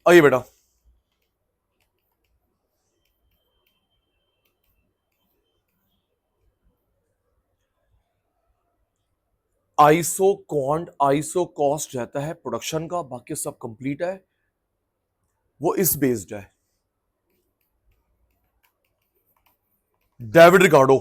आइए बेटा, iso quant iso cost रहता है प्रोडक्शन का, बाकी सब कंप्लीट है, वो इस बेस्ड है। डेविड रिकार्डो,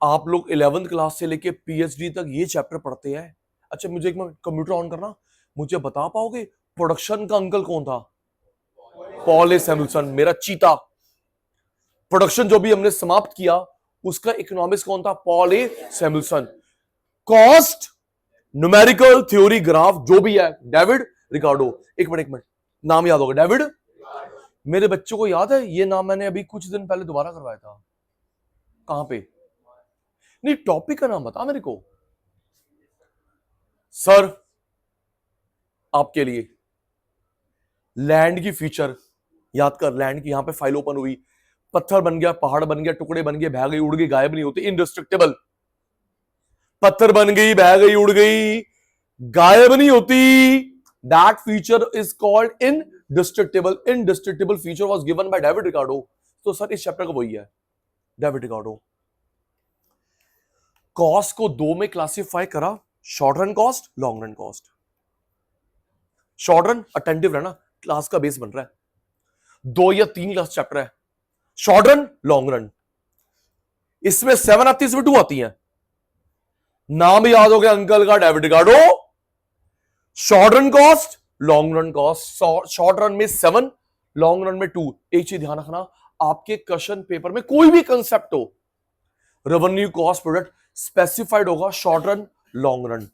आप लोग 11th क्लास से लेके पीएचडी तक ये चैप्टर पढ़ते हैं। अच्छा, मुझे एक मिनट कंप्यूटर ऑन करना, मुझे बता पाओगे प्रोडक्शन का अंकल कौन था? पॉल ए सैमुअल्सन, मेरा चीता। प्रोडक्शन जो भी हमने समाप्त किया उसका इकोनॉमिक्स कौन था? Paul A Samuelson. Cost, numerical theory, graph जो भी है, डेविड रिकार्डो। एक मिनट, नाम याद होगा? डेविड। मेरे बच्चों को याद है ये नाम, मैंने अभी कुछ दिन पहले दोबारा करवाया था। कहां पे? नहीं, टॉपिक का नाम बता मेरे को। सर, आपके लिए लैंड की फीचर याद कर। लैंड की, यहां पे फाइल ओपन हुई, पत्थर बन गया, पहाड़ बन गया, टुकड़े बन गए, बह गई, उड़ गई, गायब नहीं होती, इनडिस्ट्रक्टेबल। पत्थर बन गई, बह गई, उड़ गई, गायब नहीं होती, that feature is called indestructible. Indestructible feature was given by David Ricardo. तो सर इस चैप्टर का वही है, डेविड रिकार्डो। कॉस्ट को दो में क्लासिफाई करा, short run cost, long run cost. Short run attentive रहना, क्लास का बेस बन रहा है, 2 या 3 क्लास चैप्टर है। शॉर्ट रन, लॉन्ग रन, इसमें 7 आती है, इसमें 2 आती है। नाम याद हो गया अंकल का, David Ricardo. Short run cost, long run cost. Short run में 7, लॉन्ग रन में 2। एक चीज ध्यान रखना, आपके क्वेश्चन पेपर में कोई भी कंसेप्ट हो, रेवेन्यू कॉस्ट प्रोडक्ट स्पेसिफाइड होगा, short run, long run.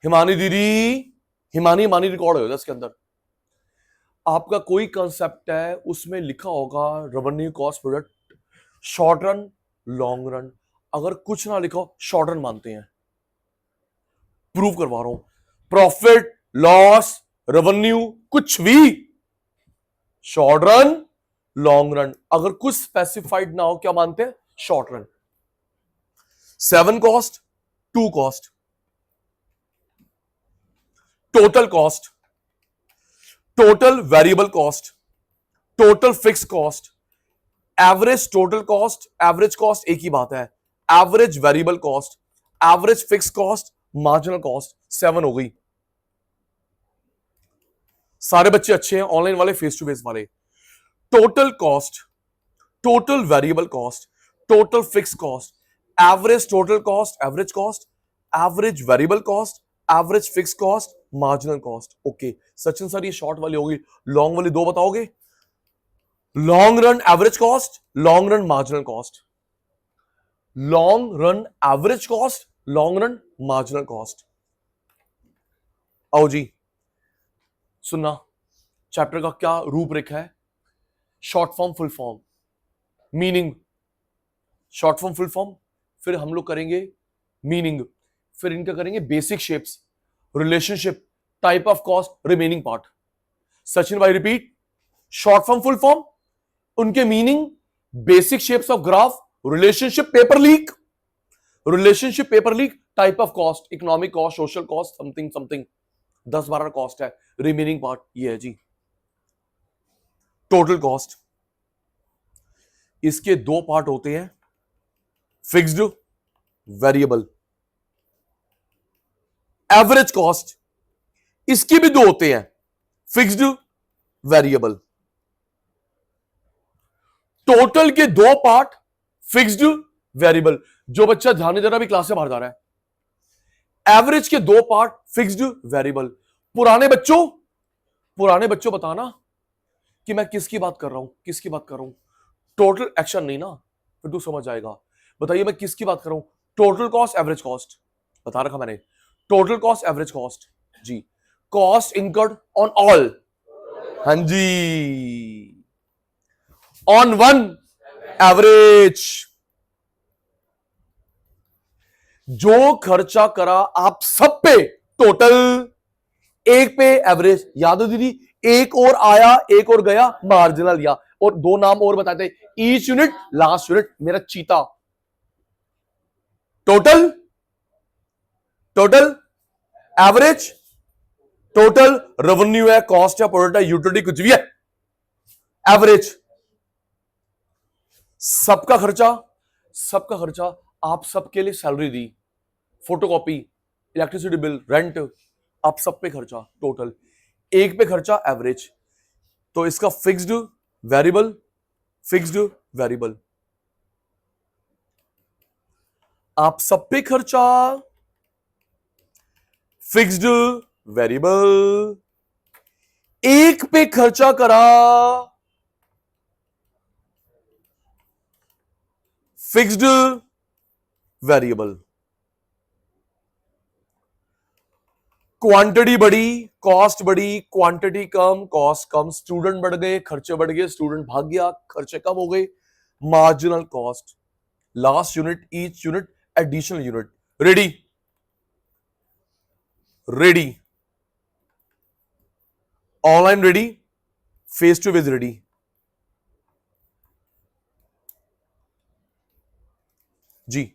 Himani दीदी, हिमानी मानी रिकॉर्ड होगा इसके अंदर। आपका कोई कंसेप्ट है उसमें लिखा होगा revenue cost product, short run, long run. अगर कुछ ना लिखा हो, शॉर्ट रन मानते हैं। प्रूव करवा रहा हूं, प्रॉफिट, लॉस, रेवेन्यू, कुछ भी शॉर्ट रन, लॉन्ग रन। अगर कुछ स्पेसिफाइड ना हो, क्या मानते हैं? Short run. 7 cost, 2 cost, total cost, total variable cost, total fix cost, average total cost, average cost एक ही बात है, average variable cost, average fix cost, marginal cost. 7 हो गई। सारे बच्चे अच्छे हैं, ऑनलाइन वाले, फेस टू फेस वाले। Total cost, total variable cost, total fix cost, average total cost, average cost, average variable cost, average fix cost, marginal cost. Okay Sachin sir, ये short वाली होगी, लॉन्ग वाली 2 बताओगे? Long run average cost, long run marginal cost. Long run average cost, long run marginal cost. आओ जी, सुनना, chapter का क्या रूपरेखा है? Short form, full form, meaning. Short form, full form, फिर हम लोग करेंगे मीनिंग, फिर इनका करेंगे basic shapes, relationship, type of cost, remaining part. Sachin भाई repeat, short form, full form, उनके meaning, basic shapes of graph, relationship, paper leak, relationship, paper leak, type of cost, economic cost, social cost, something something, 10-12 cost है। Remaining part ये है जी, total cost. इसके 2 part होते हैं, fixed, variable. Average cost, इसके भी 2 होते हैं, फिक्स्ड, वेरिएबल। टोटल के 2 पार्ट, फिक्स्ड, वेरिएबल। जो बच्चा ध्यान नहीं दे रहा, अभी क्लास से बाहर जा रहा है। एवरेज के 2 पार्ट, फिक्स्ड, वेरिएबल। पुराने बच्चों बताना कि मैं किसकी बात कर रहा हूं, किसकी बात कर रहा हूं? टोटल एक्शन नहीं ना, फिर तू समझ जाएगा। बताइए मैं किसकी बात कर रहा हूं? टोटल कॉस्ट, एवरेज कॉस्ट, बता रखा मैंने। टोटल कॉस्ट, एवरेज कॉस्ट जी। कॉस्ट इनकर्ड ऑन ऑल, हां जी, ऑन वन एवरेज। जो खर्चा करा आप सब पे टोटल, एक पे एवरेज। याद हो दीदी, एक और आया, एक और गया, मार्जिनल लिया। और 2 नाम और बताते, ईच यूनिट, लास्ट यूनिट, मेरा चीता। Total, total, average, total revenue है, कॉस्ट है, प्रोडक्ट है, यूटिलिटी कुछ भी है, एवरेज। सबका खर्चा, सबका खर्चा, आप सबके लिए सैलरी दी, फोटोकॉपी, इलेक्ट्रिसिटी बिल, रेंट, आप सब पे खर्चा टोटल, एक पे खर्चा एवरेज। तो इसका फिक्स्ड, वेरिएबल, फिक्स्ड, वेरिएबल, आप सब पे खर्चा, फिक्स्ड, वेरिएबल, एक पे खर्चा करा, फिक्स्ड, वेरिएबल। क्वांटिटी बढ़ी, कॉस्ट बढ़ी, क्वांटिटी कम, कॉस्ट कम, स्टूडेंट बढ़ गए, खर्चे बढ़ गए, स्टूडेंट भाग गया, खर्चे कम हो गए, marginal cost, last unit, each unit, additional unit. Ready, ready, online ready, face to face ready. जी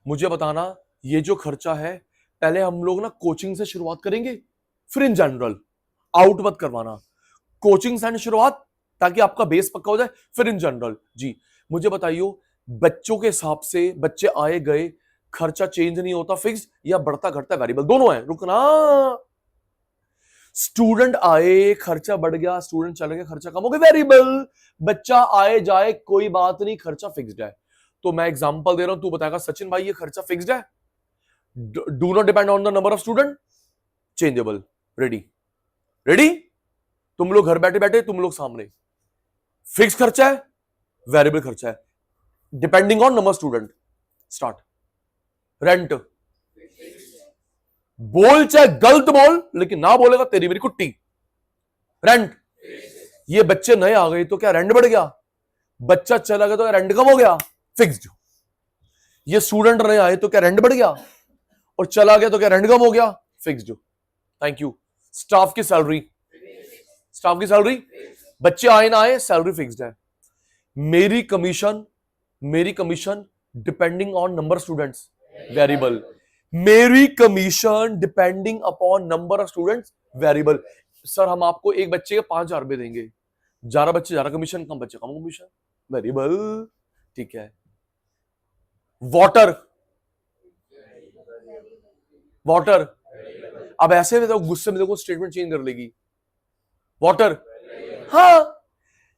मुझे बताना, ये जो खर्चा है, पहले हम लोग ना कोचिंग से शुरुआत करेंगे, फिर इन जनरल, आउट मत करवाना, कोचिंग से शुरुआत ताकि आपका बेस पक्का हो जाए, फिर इन जनरल। जी मुझे बताइए, बच्चों के हिसाब से बच्चे आए गए, खर्चा चेंज नहीं होता, फिक्स या बढ़ता घटता वेरिएबल, दोनों है। रुकना, स्टूडेंट आए, खर्चा बढ़ गया, स्टूडेंट चले गए, खर्चा कम हो गया, वेरिएबल। बच्चा आए जाए कोई बात नहीं, खर्चा फिक्स्ड है। तो मैं एग्जांपल दे रहा हूं, तू बताएगा सचिन भाई ये खर्चा फिक्स्ड है, do not depend on the number of student, changeable. Ready, ready, तुम लोग घर बैठे बैठे, तुम लोग सामने, फिक्स खर्चा है, वेरिएबल खर्चा है, depending on number student. Start. Rent, बोल चाहे गलत बोल, लेकिन ना बोलेगा तेरी मेरी कुट्टी। रेंट, ये बच्चे नए आ गए तो क्या रेंट बढ़ गया, बच्चा चला गया तो क्या रेंट कम हो गया, फिक्स्ड। ये स्टूडेंट नए आए तो क्या रेंट बढ़ गया, और चला गया तो क्या रेंट कम हो गया, फिक्स्ड। Thank you. स्टाफ की सैलरी, स्टाफ की सैलरी, बच्चे आए ना आए, सैलरी फिक्स्ड है। मेरी कमीशन, मेरी commission depending on number students, variable. मेरी commission depending upon number of students, variable. Sir हम आपको एक बच्चे के 5,000 रुपए देंगे, 11 बच्चे 11 कमीशन, कम बच्चे कम कमीशन, वेरिएबल। ठीक है। वाटर, वाटर, अब ऐसे में तो गुस्से में देखो स्टेटमेंट चेंज कर लेगी, वाटर, हाँ,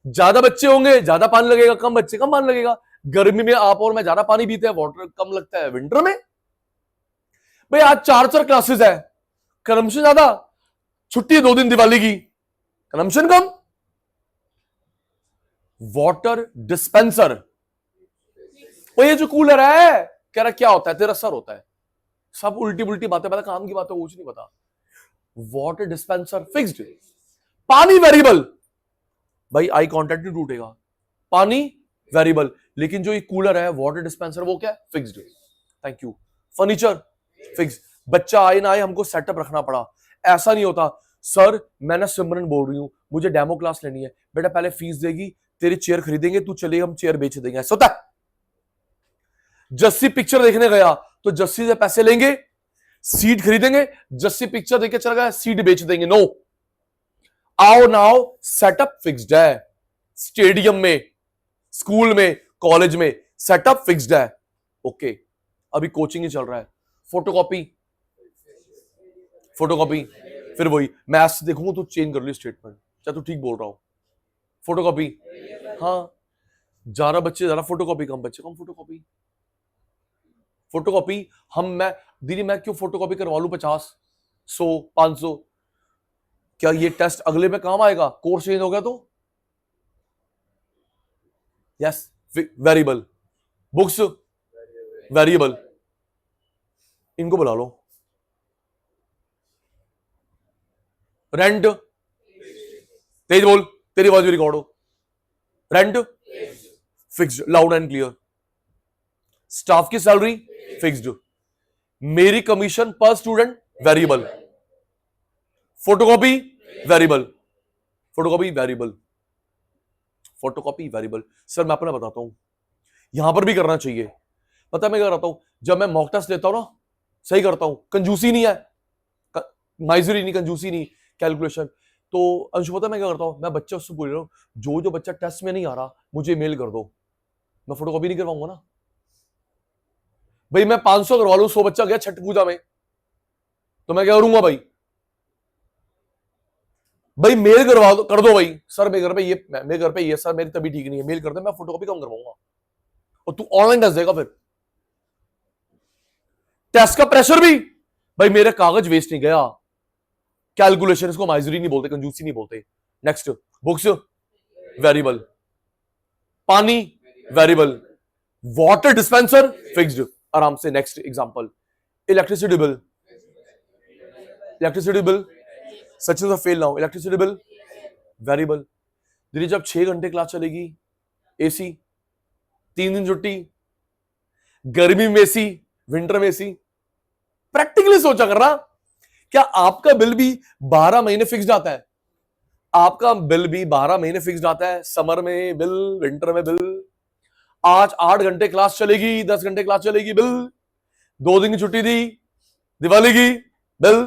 ज्यादा बच्चे होंगे ज्यादा पानी लगेगा, कम बच्चे कम पानी लगेगा। गर्मी में आप और मैं ज्यादा पानी पीते हैं, वाटर कम लगता है। विंटर में भाई आज 4 क्लासेस है, कंजम्पशन ज्यादा, छुट्टी है 2 दिन दिवाली की, कंजम्पशन कम। वाटर डिस्पेंसर, वो ये जो कूलर है, कह रहा क्या होता है, तेरा सर होता है, सब उल्टी पुल्टी बातें पता, काम की बातें कुछ नहीं पता। वाटर डिस्पेंसर फिक्स्ड, पानी वेरिएबल, भाई आई कांटेक्ट नहीं टूटेगा, पानी वेरिएबल, लेकिन जो ये कूलर है, वाटर डिस्पेंसर, वो क्या है, fixed. Thank you. Furniture fix, बच्चा आए ना आए हमको सेटअप रखना पड़ा। ऐसा नहीं होता, सर मैं ना सिमरन बोल रही हूं, मुझे डेमो क्लास लेनी है, बेटा पहले फीस देगी, तेरी चेयर खरीदेंगे, तू चलेगा, हम चेयर बेच देंगे, ऐसा होता है। जस्सी पिक्चर देखने गया तो जस्सी से पैसे लेंगे, सीट खरीदेंगे, जस्सी पिक्चर देख के चला गया, सीट बेच देंगे, नो। आओ नाउ सेटअप फिक्स्ड है, स्टेडियम में, स्कूल में, कॉलेज में सेटअप फिक्स्ड है। ओके, अभी कोचिंग ही चल रहा है, फोटोकॉपी, फोटोकॉपी, फिर वही मैथ्स देखूंगा तो चेंज कर ली स्टेटमेंट, क्या तू ठीक बोल रहा हूं, फोटोकॉपी, हाँ, 11 बच्चे ज्यादा फोटोकॉपी, कम बच्चे कम फोटोकॉपी, फोटोकॉपी। हम मैं दीदी मैं क्यों फोटोकॉपी करवा लूं 50, 100, 500, क्या ये टेस्ट अगले में काम आएगा, कोर्स चेंज हो गया तो। यस, वेरिएबल, बुक्स वेरिएबल, इनको बुला लो। रेंट, तेज बोल, तेरी आवाज भी रिकॉर्ड हो, rent fixed, loud and clear. Staff की सैलरी फिक्स्ड, मेरी कमीशन पर student variable, photocopy variable, photocopy variable, photocopy variable. Sir मैं अपना बताता हूं, यहां पर भी करना चाहिए, पता मैं क्या करता हूं, जब मैं मॉक टेस्ट लेता हूं ना, सही करता हूं, कंजूसी नहीं है, माइजरी नहीं, कंजूसी नहीं, कैलकुलेशन। तो अंशु पता मैं क्या करता हूँ, मैं बच्चे उससे पूछ रहा हूँ, जो जो बच्चा टेस्ट में नहीं आ रहा मुझे मेल कर दो, मैं फोटो कॉपी नहीं करवाऊंगा ना भाई। मैं 500 करवा लूं, 100 बच्चा गया छठ पूजा में, तो मैं क्या करूंगा भाई? भाई मेल करवा दो, कर दो भाई, सर मेरे घर पे ये, मेरे घर पे ये सर मेरी तबीयत ठीक नहीं है, मेल कर दे, मैं फोटो कॉपी कम करवाऊंगा, और तू ऑनलाइन टेस्ट देगा। फिर टेस्ट का प्रेशर भी, भाई मेरे कागज वेस्ट नहीं गया। कैलकुलेशन, इसको माइजरी नहीं बोलते, कंजूसी नहीं बोलते। नेक्स्ट, बुक्स वेरिएबल, पानी वेरिएबल, वाटर डिस्पेंसर फिक्स्ड, आराम से। Next example, electricity bill, electricity bill, Sachin fail now, electricity bill variable. दीदी जब 6 घंटे क्लास चलेगी, एसी, 3 दिन छुट्टी, गर्मी में एसी, विंटर में एसी, प्रैक्टिकली सोचा कर रहा, क्या आपका बिल भी 12 महीने फिक्स्ड आता है? आपका बिल भी 12 महीने फिक्स्ड आता है, समर में बिल, विंटर में बिल। आज 8 घंटे क्लास चलेगी, 10 घंटे क्लास चलेगी, बिल। 2 दिन की छुट्टी दी, दिवाली की, बिल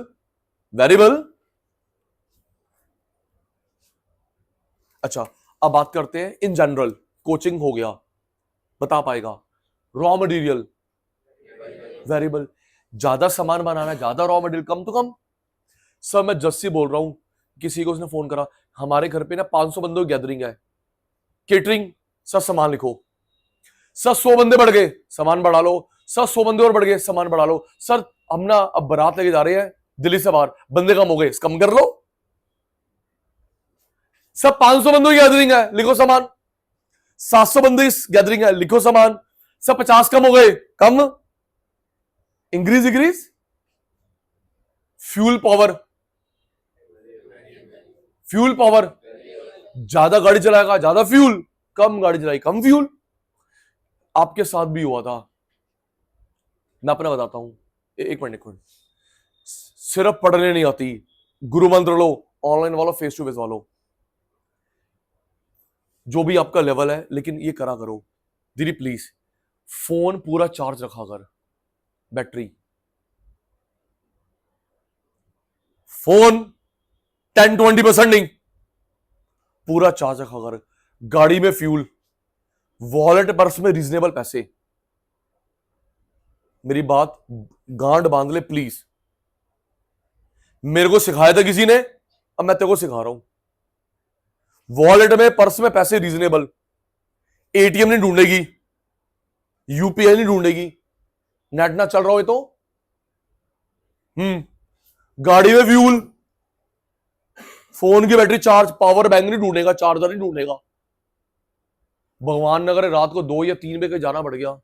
वेरिएबल। अच्छा, अब बात करते हैं इन जनरल, कोचिंग हो गया, बता पाएगा। रॉ मटेरियल वेरिएबल, ज्यादा सामान बनाना है, ज्यादा रॉ मटेरियल, कम तो कम। सर मैं जस्सी बोल रहा हूं, किसी को उसने फोन करा, हमारे घर पे ना 500 बंदों की गैदरिंग है, केटरिंग, सर सामान लिखो। सर 100 बंदे बढ़ गए, सामान बढ़ा लो। सर 100 बंदे और बढ़ गए, सामान बढ़ा लो। सर हम ना अब बारात लेके जा रहे हैं दिल्ली से बाहर, बंदे कम हो गए, कम कर लो। सर 500 बंदों की गैदरिंग है, लिखो सामान। 700 बंदे इस गैदरिंग है, लिखो सामान। सर 50 कम हो गए, कम, increase increase. Fuel power, fuel power, ज्यादा गाड़ी चलाएगा ज्यादा फ्यूल, कम गाड़ी चलाई कम फ्यूल। आपके साथ भी हुआ था, मैं अपना बताता हूं। एक मिनट, सिर्फ पढ़ने नहीं आती, गुरु मंत्र लो, ऑनलाइन वालो, फेस टू फेस वालो, जो भी आपका लेवल है, लेकिन ये करा करो। दीदी प्लीज फोन पूरा चार्ज रखा कर, बैटरी, फोन 10-20% नहीं, पूरा चार्ज रखा कर। गाड़ी में फ्यूल, वॉलेट पर्स में रीजनेबल पैसे। मेरी बात गांड बांध ले प्लीज, मेरे को सिखाया था किसी ने, अब मैं तेरे को सिखा रहा हूं। वॉलेट में पर्स में पैसे रीजनेबल, एटीएम नहीं ढूंढेगी, यूपीआई नहीं ढूंढेगी, नेट ना चल रहा हो तो। गाड़ी में फ्यूल, फोन की बैटरी चार्ज, पावर बैंक नहीं ढूंढेगा, चार्जर नहीं ढूंढेगा। भगवान नगर रात को 2 या 3 बजे जाना पड़ गया,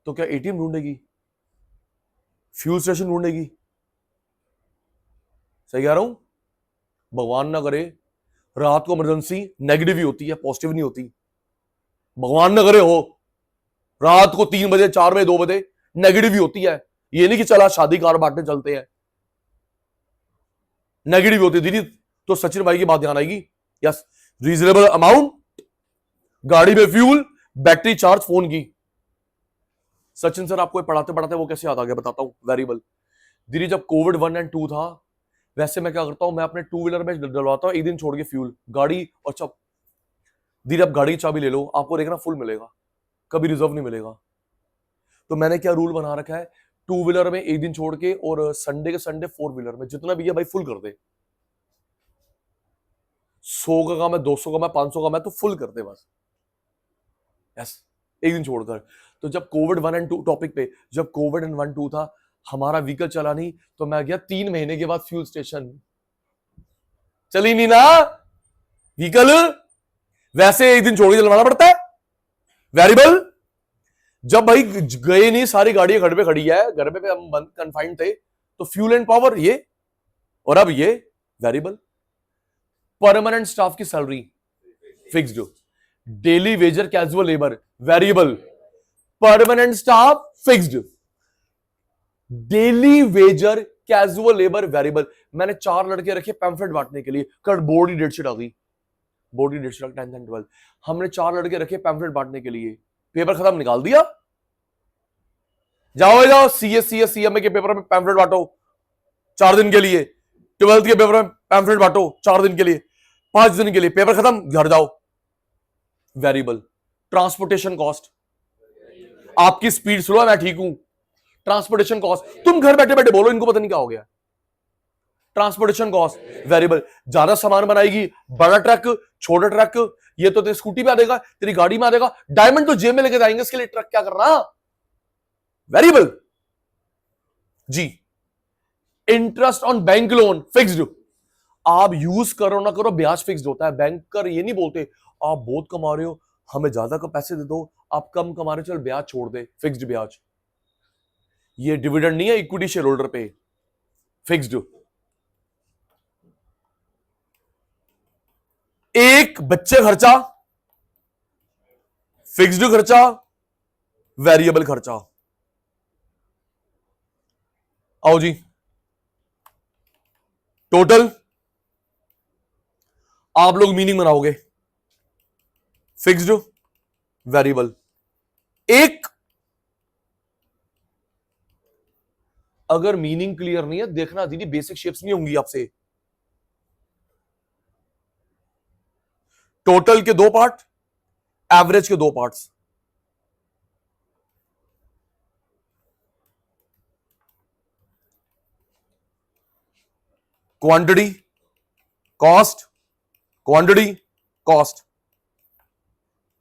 तो क्या एटीएम ढूंढेगी, फ्यूल स्टेशन ढूंढेगी? सही कह रहा हूं? भगवान ना करे रात को इमरजेंसी नेगेटिव ही होती है, पॉजिटिव नहीं होती। भगवान ना करे हो रात को 3 बजे, 4 बजे, 2 बजे नेगेटिव ही होती है। ये नहीं कि चला शादी कार बांटने चलते हैं, नेगेटिव होती है। दीदी तो सचिन भाई की बात ध्यान आएगी। यस, रीजनेबल अमाउंट, गाड़ी में फ्यूल, बैटरी चार्ज फोन की। सचिन सर आपको पढ़ाते पढ़ाते वो कैसे याद आ गया, बताता हूं। वेरिएबल, दीदी जब कोविड 1 और 2 था, वैसे मैं क्या करता हूं, मैं अपने 2 व्हीलर में डलवाता हूं एक दिन छोड़ के फ्यूल, गाड़ी और चाबी। दीदी आप गाड़ी की चाबी ले लो, आपको देखना फुल मिलेगा, कभी रिजर्व नहीं मिलेगा। तो मैंने क्या रूल बना रखा है, 2 व्हीलर में एक दिन छोड़ के, और संडे के संडे 4 व्हीलर में जितना भी है भाई फुल कर दे। 100 का काम है, 200 का मैं, 500 का मैं, तो फुल कर दे बस। यस, एक दिन छोड़कर। तो जब कोविड 1 और 2 टॉपिक पे, जब कोविड 1 2 था, हमारा व्हीकल चला नहीं, तो मैं गया 3 महीने के बाद फ्यूल स्टेशन, चली नहीं ना व्हीकल, वैसे एक दिन छोड़ के चलवाना पड़ता है। वेरिएबल, जब भाई गए नहीं, सारी गाड़ियां घर पे खड़ी है, घर पे हम बंद कन्फाइंड थे, तो फ्यूल एंड पावर ये, और अब ये वेरिएबल। परमानेंट स्टाफ की salary fixed, daily Vaser casual labour variable, permanent staff fixed, daily Vaser casual labour variable. मैंने 4 लड़के रखे पैम्फलेट बांटने के लिए, कर बोर्ड की डेटशीट आ गई, बोर्ड की डेटशीट 10th एंड 12th, हमने 4 लड़के रखे पैम्फलेट बांटने के लिए, पेपर खत्म, निकाल दिया, जाओ जाओ सीएस सीएमए के पेपर में पैम्फलेट बांटो, 4 दिन के लिए, 12th के पेपर में पैम्फलेट बांटो 4 दिन के लिए, 5 दिन के लिए, पेपर खत्म, घर जाओ। वेरिएबल। ट्रांसपोर्टेशन कॉस्ट, आपकी स्पीड स्लो है, मैं ठीक हूं। ट्रांसपोर्टेशन कॉस्ट, तुम घर बैठे बैठे बोलो, इनको पता नहीं क्या हो गया। Transportation cost variable. ज्यादा सामान बनाएगी, बड़ा ट्रक, छोटा ट्रक, ये तो तेरी स्कूटी में आ देगा, तेरी गाड़ी में आ देगा, डायमंड तो जेब में लेके जाएंगे, इसके लिए ट्रक क्या करना। वेरिएबल। जी। Interest on bank loan fixed, आप यूज करो ना करो, ब्याज फिक्स्ड होता है। बैंकर ये नहीं बोलते आप बहुत कमा रहे हो, हमें ज्यादा का पैसे दे दो, आप कम कमा रहे हो, चल ब्याज छोड़ दे, फिक्स्ड ब्याज। ये डिविडेंड नहीं है इक्विटी शेयर होल्डर पे, फिक्स्ड। एक बच्चे खर्चा, फिक्स्ड खर्चा, वेरिएबल खर्चा। आओ जी, टोटल आप लोग मीनिंग बनाओगे, फिक्स्ड, वेरिएबल। एक अगर मीनिंग क्लियर नहीं है देखना दीदी, बेसिक शेप्स नहीं होंगी आपसे। टोटल के 2 पार्ट, एवरेज के 2 parts. Quantity cost, quantity cost,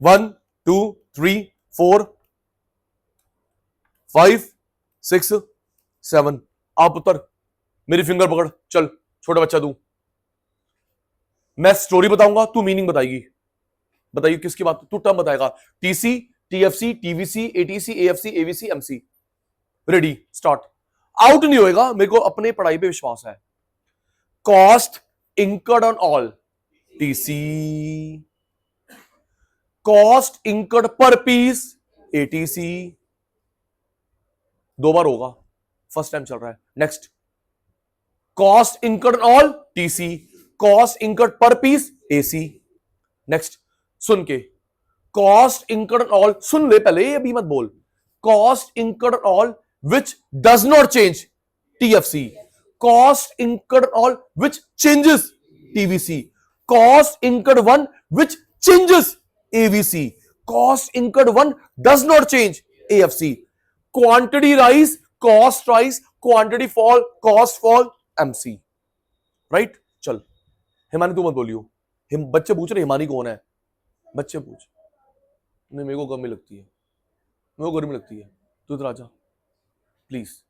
1 2 3 4 5 6 7। आप उत्तर, मेरी फिंगर पकड़, चल छोटा बच्चा तू, मैं स्टोरी बताऊंगा, तू मीनिंग बताएगी। बताइए किसकी बात, तू टर्म बताएगा। TC, TFC, TVC, ATC, AFC, AVC, MC. Ready, start. Out नहीं होएगा, मेरे को अपने पढ़ाई पे विश्वास है। Cost incurred on all, TC. Cost incurred per piece, ATC. 2 बार होगा, फर्स्ट टाइम चल रहा है। Next, cost incurred on all, TC. Cost incurred per piece, AC. Next, सुन के, कॉस्ट इंकर्ड ऑल, सुन ले पहले, अभी मत बोल। Cost incurred all which does not change, TFC. Cost incurred all which changes, TVC. Cost incurred one which changes, AVC. Cost incurred one does not change, AFC. Quantity rise, cost rise, quantity fall, cost fall, MC. Right, चल हिमानी तू मत बोलियो, बच्चे पूछ रहे हिमानी कौन है, बच्चे पूछ। नहीं मेरे को गर्मी लगती है, मेरे को गर्मी लगती है, तू इधर आजा प्लीज।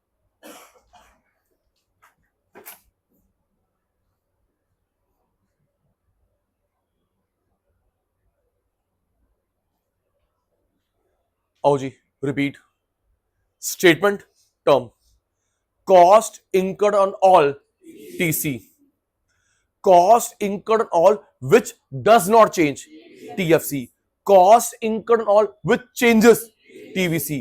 आओ जी, repeat statement term. Cost incurred on all, TC. Cost incurred on all which does not change, TFC. Cost incurred on all which changes, TVC.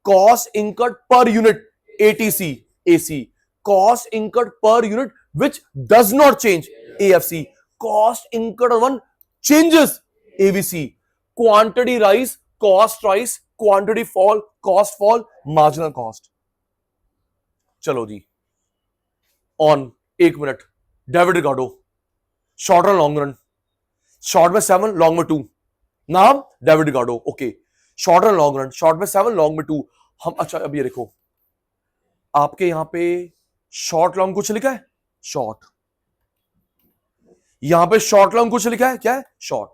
Cost incurred per unit, ATC, AC. Cost incurred per unit which does not change, AFC. Cost incurred on one changes, AVC. Quantity rise, cost rise, quantity fall, cost fall, marginal cost. चलो जी, on 1 minute, David Ricardo. Short run long run, short में 7, long में 2। नाम David Ricardo, okay. Short run long run, short में 7, long में 2। हम, अच्छा अब ये देखो, आपके यहां पे शॉर्ट लॉन्ग कुछ लिखा है, शॉर्ट। यहां पे शॉर्ट लॉन्ग कुछ लिखा है, क्या है, शॉर्ट।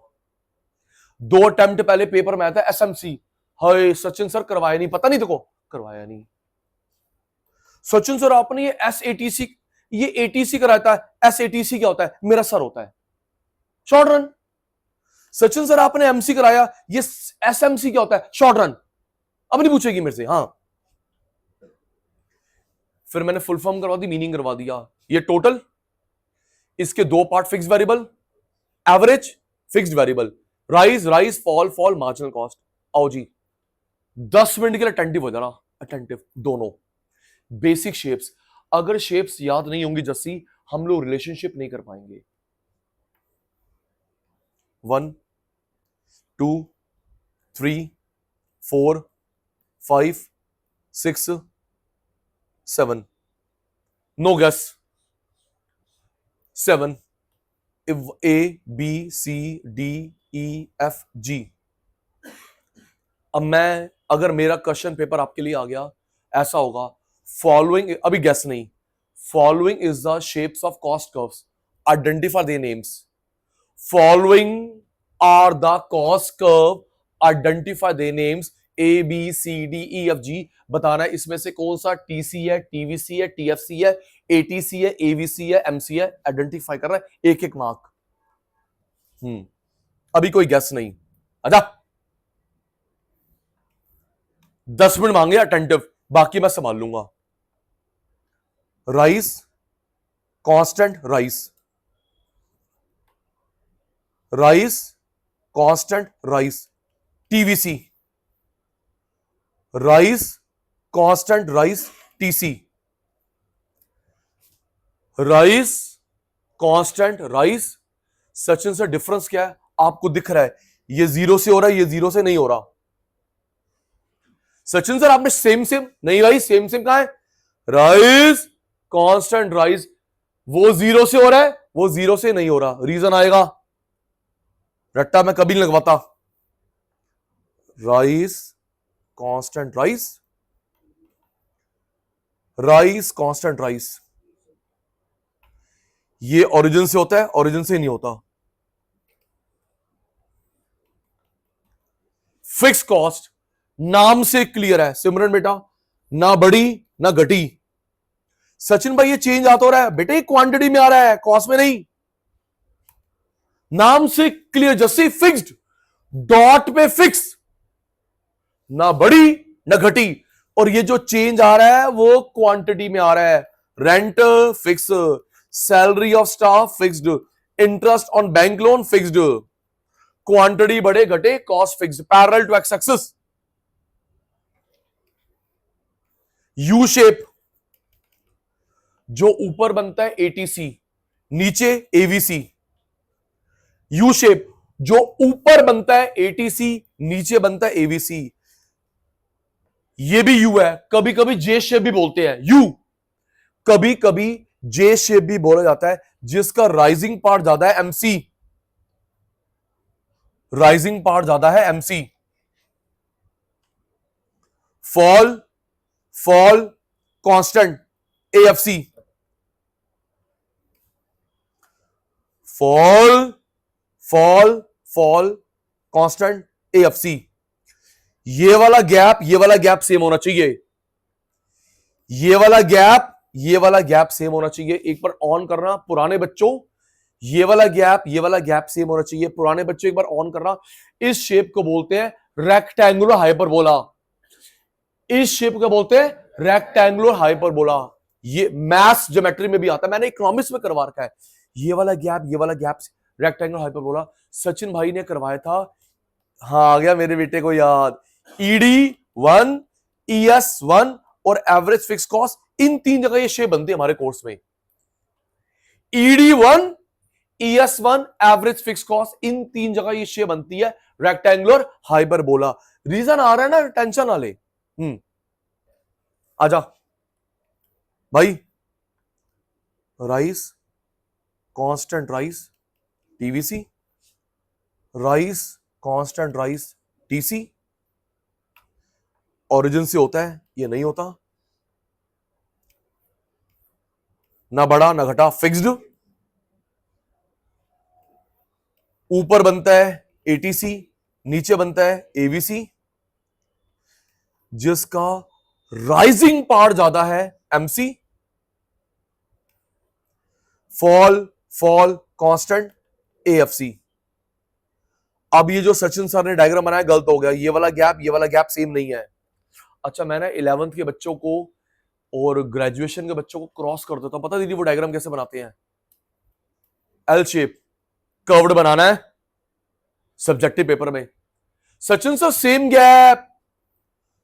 2 अटेम्प्ट पहले पेपर में आया था एसएमसी, हाय सचिन सर करवाया नहीं, पता नहीं तुमको, करवाया नहीं। सचिन सर आपने ये एसएटीसी, ये एटीसी कराता है, एसएटीसी क्या होता है, मेरा सर होता है, शॉर्ट रन। सचिन सर आपने एमसी कराया, ये एसएमसी क्या होता है, शॉर्ट रन। अब नहीं पूछेगी मेरे से, हाँ। फिर मैंने फुल फॉर्म करवा दी, मीनिंग करवा दिया। ये टोटल, इसके 2 part fixed variable, average fixed variable, rise rise, fall fall, marginal cost. आओ जी, 10 मिनट के लिए अटेंटिव हो जाना, अटेंटिव दोनों। बेसिक शेप्स, अगर शेप्स याद नहीं होंगी जस्सी, हम लोग रिलेशनशिप नहीं कर पाएंगे। 1 2 3 4 5 6 7। No guess, 7 A B C D E F G। अब मैं, अगर मेरा क्वेश्चन पेपर आपके लिए आ गया, ऐसा होगा, फॉलोइंग, अभी गेस नहीं, following is the shapes of cost curves, identify the names. Following are the cost curve, identify the names. A B C D E F G, बताना है इसमें से कौन सा टीसी है, टीवीसी है, टीएफसी है, एटीसी है, एवीसी है, एमसी है, आइडेंटिफाई कर रहा है, एक एक मार्क। अभी कोई गेस नहीं, अच्छा 10 मिनट मांगे अटेंटिव, बाकी मैं संभाल लूंगा। Rice, constant rise, rise, constant rice, TVC, rice, constant rice, TC, rice, constant rice. Sachin से डिफरेंस क्या है आपको दिख रहा है, ये जीरो से हो रहा है, ये जीरो से नहीं हो रहा। सचिन सर आपने सेम सेम, नहीं भाई सेम सेम कहां है, राइस, कांस्टेंट राइस, वो जीरो से हो रहा है, वो जीरो से नहीं हो रहा, रीजन आएगा, रट्टा मैं कभी नहीं लगवाता। Rise, constant rise, rise, constant rise, ये ओरिजिन से होता है, ओरिजिन से नहीं होता। फिक्स कॉस्ट नाम से क्लियर है सिमरन बेटा, ना बढ़ी ना घटी। सचिन भाई ये चेंज आता हो रहा है बेटे, क्वांटिटी में आ रहा है, कॉस्ट में नहीं। नाम से क्लियर, जैसे फिक्स्ड, डॉट पे फिक्स, ना बढ़ी ना घटी। और ये जो चेंज आ रहा है वो क्वांटिटी में आ रहा है। Rent fix, salary of staff fixed, interest on bank loan fixed, quantity बढ़े घटे cost fixed, parallel to X axis. U shape, जो ऊपर बनता है एटीसी, नीचे एवीसी। यू शेप, जो ऊपर बनता है एटीसी, नीचे बनता है एवीसी। ये भी यू है, कभी कभी जे शेप भी बोलते हैं यू, कभी कभी जे शेप भी बोला जाता है, जिसका राइजिंग पार्ट ज्यादा है एमसी, राइजिंग पार्ट ज्यादा है MC. Fall, fall, constant AFC, fall, fall, fall, constant AFC. ये वाला गैप, ये वाला गैप सेम होना चाहिए, ये वाला गैप, ये वाला गैप सेम होना चाहिए। एक बार ऑन करना पुराने बच्चों, ये वाला गैप, ये वाला गैप सेम होना चाहिए पुराने बच्चों, एक बार ऑन करना। इस शेप को बोलते हैं रेक्टेंगुलर हाइपरबोला, इस शेप को बोलते हैं रेक्टेंगुलर हाइपरबोला। ये मैथ्स ज्योमेट्री में भी आता है, मैंने इकोनॉमिक्स में करवा रखा है। ये वाला गैप, ये वाला गैप रेक्टेंगुलर हाइपरबोला सचिन भाई ने करवाया था। हाँ आ गया मेरे बेटे को याद, ED1, ES1 और एवरेज फिक्स कॉस्ट, इन तीन जगह ये शेप बनती है हमारे कोर्स में। ED1, ES1, average fix cost, इन तीन जगह ये शेप बनती है रेक्टेंगुलर हाइपरबोला। रीजन आ रहा है ना, टेंशन ना ले। आजा भाई, rice, constant rice, TVC, rice, constant rice, TC. Origin से होता है, ये नहीं होता, ना बढ़ा ना घटा, फिक्स्ड। ऊपर बनता है एटीसी, नीचे बनता है एवीसी, जिसका राइजिंग पार्ट ज्यादा है MC. Fall, fall, constant AFC. अब ये जो सचिन सर ने डायग्राम बनाया गलत हो गया, ये वाला गैप, ये वाला गैप सेम नहीं है। अच्छा मैंने 11th के बच्चों को और ग्रेजुएशन के बच्चों को क्रॉस कर देता हूं, पता दीदी वो डायग्राम कैसे बनाते हैं? एल शेप, कर्व्ड बनाना है सब्जेक्टिव पेपर में। Sachin sir same gap,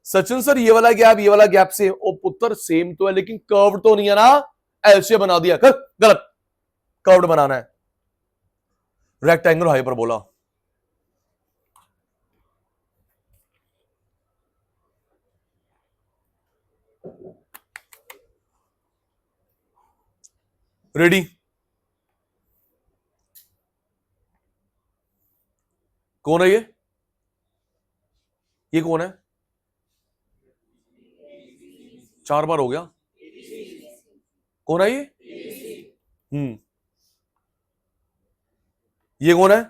Sachin sir ये वाला गैप, ये वाला गैप सेम, ओ पुत्र सेम तो है लेकिन कर्व्ड तो नहीं है ना, एल शेप बना दिया, गलत, कर्व्ड बनाना है, रेक्टेंगल हाइपरबोला। रेडी? कौन है ये कौन है? 4 बार हो गया। कौन है ये? ये कौन है?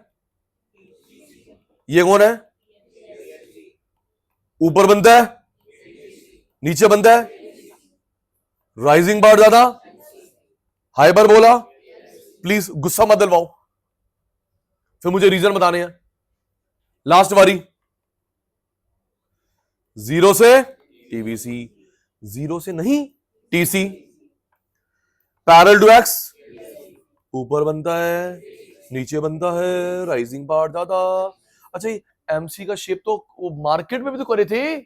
ये कौन है? ऊपर बनता है, नीचे बनता है, राइजिंग पार्ट ज्यादा, हाइपर बोला। प्लीज गुस्सा मत दिलवाओ, फिर मुझे रीजन बताने हैं। लास्ट बारी, 0 से टीवीसी, 0 से नहीं टीसी, पैरेलल टू एक्स, ऊपर बनता है, नीचे बनता है, राइजिंग पार्ट ज्यादा। अच्छा, एमसी का शेप तो वो मार्केट में भी तो करे थे,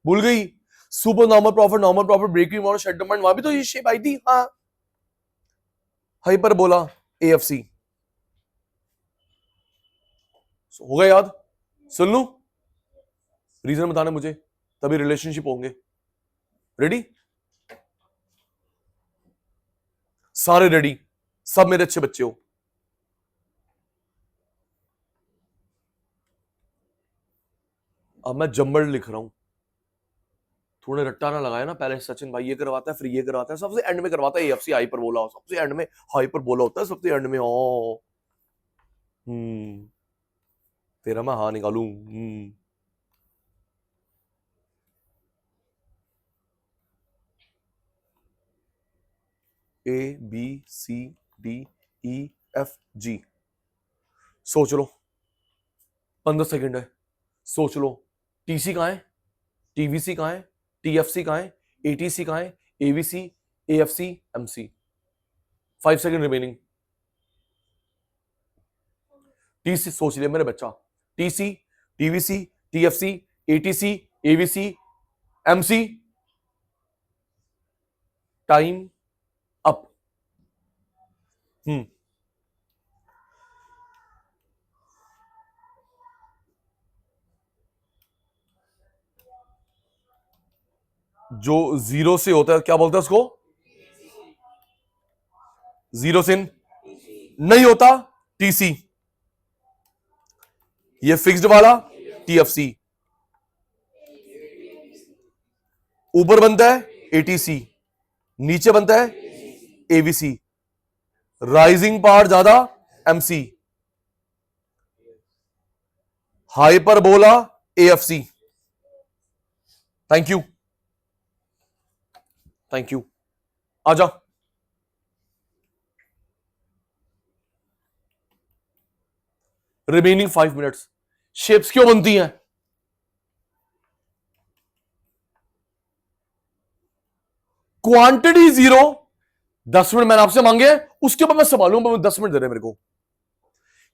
भूल गई? Super normal profit breaking model shutdown point, वहां भी तो ये शेप आई थी। हाँ, हाइपर बोला एएफसी हो गया याद? सुन लू रीजन बताना मुझे, तभी रिलेशनशिप होंगे। रेडी? सारे रेडी? सब मेरे अच्छे बच्चे हो। अब मैं जम्बल लिख रहा हूं, थोड़े रट्टा ना लगाया ना, पहले सचिन भाई ये करवाता है, फिर ये करवाता है, सबसे एंड में करवाता है एएफसी हाइपर बोला, सबसे एंड में हाइपर बोला होता है, सबसे एंड में। ओ तेरा मैं हाँ निकालू। A B C D E F G, सोच लो, 15 सेकंड है, सोच लो। टीसी कहां है? टीवीसी कहां है? टीएफसी कहां है? एटीसी कहां है? AVC, AFC, MC. 5 second remaining. TC सोच लिया मेरे बच्चा, TC, TVC, TFC, ATC, AVC, MC. Time up. जो 0 से होता है क्या बोलते हैं उसको? 0 से नहीं होता टीसी, ये फिक्स्ड वाला टीएफसी, ऊपर बनता है एटीसी, नीचे बनता है एवीसी, राइजिंग पार्ट ज्यादा एमसी, हाइपर बोला AFC. Thank you, thank you. आजा, रिमेनिंग 5 मिनट्स। शेप्स क्यों बनती हैं? क्वांटिटी 0, 10 मिनट मैंने आपसे मांगे, उसके बाद मैं संभालूंगा, 10 मिनट दे रहे मेरे को।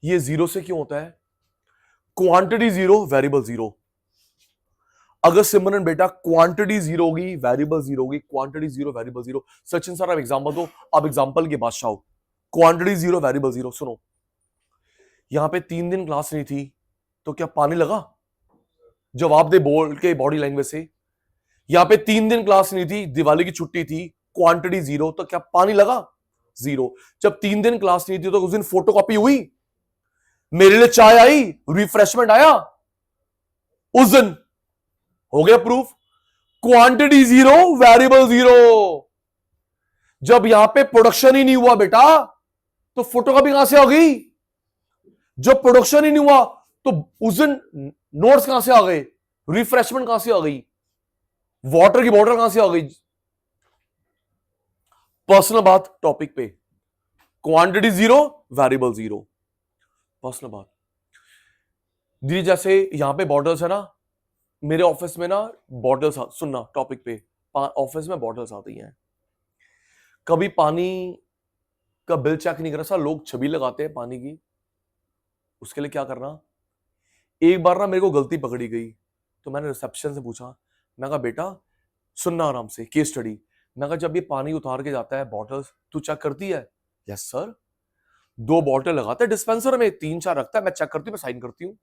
ये 0 से क्यों होता है? Quantity 0, variable 0। अगर सिमरन बेटा क्वांटिटी 0 होगी, वेरिएबल 0 होगी, क्वांटिटी 0, वेरिएबल 0। सचिन सर आप एग्जांपल दो, आप एग्जांपल के बादशाह हो। Quantity 0, variable 0। सुनो, यहां पे 3 दिन क्लास नहीं थी तो क्या पानी लगा? जवाब दे बोल के बॉडी लैंग्वेज से। यहां पे 3 दिन क्लास नहीं थी, दिवाली की छुट्टी थी, क्वांटिटी 0, तो क्या पानी लगा? 0। जब 3 दिन क्लास नहीं थी तो उस दिन फोटोकॉपी हुई, मेरे लिए चाय आई, रिफ्रेशमेंट आया, उस दिन हो गया प्रूफ। Quantity 0, variable 0। जब यहां पे प्रोडक्शन ही नहीं हुआ बेटा तो फोटोकॉपी कहां से आ गई? जब प्रोडक्शन ही नहीं हुआ तो उस दिन नोट्स कहां से आ गए? रिफ्रेशमेंट कहां से आ गई? वाटर की बॉटल कहां से आ गई? पर्सनल बात टॉपिक पे, क्वांटिटी 0, वेरिएबल 0। पर्सनल बात दी, जैसे यहां पे बॉटल्स है ना, मेरे ऑफिस में ना बॉटल्स, सुनना टॉपिक पे, ऑफिस में बॉटल्स आती हैं, कभी पानी का बिल चेक नहीं करा सा, लोग छबी लगाते हैं पानी की। उसके लिए क्या करना, एक बार ना मेरे को गलती पकड़ी गई तो मैंने रिसेप्शन से पूछा, मैं कहा बेटा सुनना आराम से, केस स्टडी। मैं कहा जब ये पानी उतार के जाता है बॉटल्स, तू चेक करती है? Yes sir. 2 बॉटल लगाता है डिस्पेंसर में, 3-4 रखता है, मैं चेक करती हूँ, मैं साइन करती हूँ।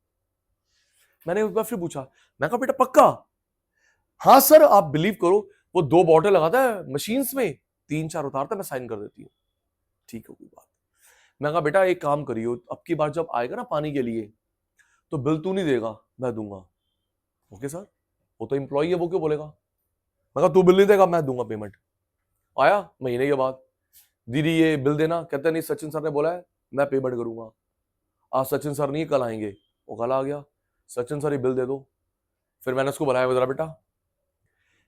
मैंने एक बार फिर पूछा, मैं कहा बेटा पक्का? हाँ सर, आप बिलीव करो, वो 2 बॉटल लगाता है मशीन्स में, 3-4 उतारता है, मैं साइन कर देती हूँ। ठीक होगी बात। मैं कहा बेटा एक काम करियो, अब की बार जब आएगा ना पानी के लिए तो बिल तू नहीं देगा, मैं दूंगा। ओके सर, वो तो एम्प्लॉई है, वो क्यों बोलेगा? मैं कहा तू बिल नहीं देगा, मैं दूंगा पेमेंट। आया महीने के बाद, दीदी ये बिल देना, कहते नहीं सचिन सर ने बोला है मैं पेमेंट करूंगा। आज सचिन सर नहीं, कल आएंगे। वो कल आ गया, सचिन सर ये बिल दे दो। फिर मैंने उसको बुलाया, जरा बेटा,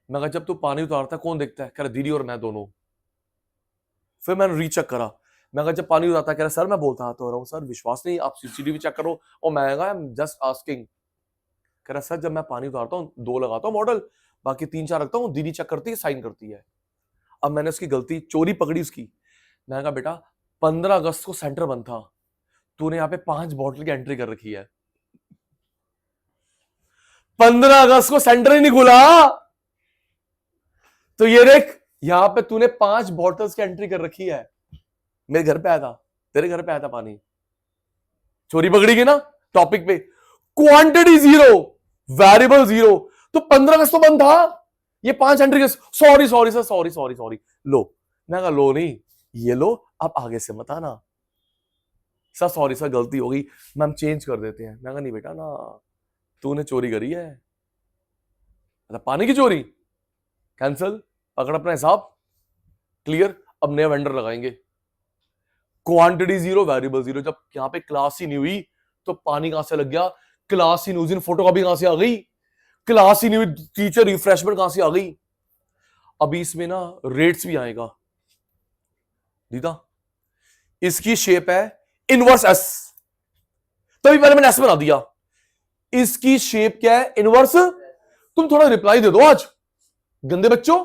मैं कहा जब तू पानी उतारता है कौन देखता है? कह रहा दीदी और मैं दोनों। फिर मैंने रीचेक करा, मैं कहा जब पानी उतारता है? कह रहा सर मैं बोलता तो रहा हूँ सर, विश्वास नहीं, आप सीसीटीवी चेक करो। और मैं कहा जस्ट आस्किंग। कह रहा सर जब मैं पानी उतारता हूँ 2 लगाता हूँ मॉडल, बाकी 3-4 रखता हूँ, दीदी चेक करती है, साइन करती है। अब मैंने उसकी गलती, चोरी पकड़ी उसकी। मैं कहा बेटा 15 अगस्त को सेंटर बंद था, तूने यहाँ पे 5 बॉटल की एंट्री कर रखी है। 15 अगस्त को सेंटर ही नहीं खुला, तो ये देख यहां पे तूने 5 बॉटल्स की एंट्री कर रखी है। मेरे घर पे आया था, तेरे घर पे आया था पानी, चोरी पकड़ी गई ना टॉपिक पे। क्वांटिटी 0, वेरिएबल 0, तो 15 अगस्त तो बंद था, ये 5 entry. Sorry sorry sir, sorry sorry sorry. लो, मैं कहा लो नहीं, ये लो, आप आगे से मत आना। सर सॉरी सर, गलती हो गई, मैम चेंज कर देते हैं। मैं कहा नहीं बेटा ना, तूने चोरी करी है, मतलब पानी की चोरी, कैंसल, पकड़ अपना हिसाब, क्लियर, अब नया वेंडर लगाएंगे। Quantity 0, variable 0। जब यहां पे क्लास ही नहीं हुई तो पानी कहां से लग गया? क्लास ही नहीं, उस दिन फोटोकॉपी कहां से आ गई? क्लास ही नहीं हुई, टीचर रिफ्रेशमेंट कहां से आ गई? अभी इसमें ना रेट्स भी आएगा दीदा। इसकी शेप है इनवर्स एस, तभी पहले मैंने एस बना दिया। इसकी शेप क्या है? इनवर्स। तुम थोड़ा रिप्लाई दे दो आज, गंदे बच्चों।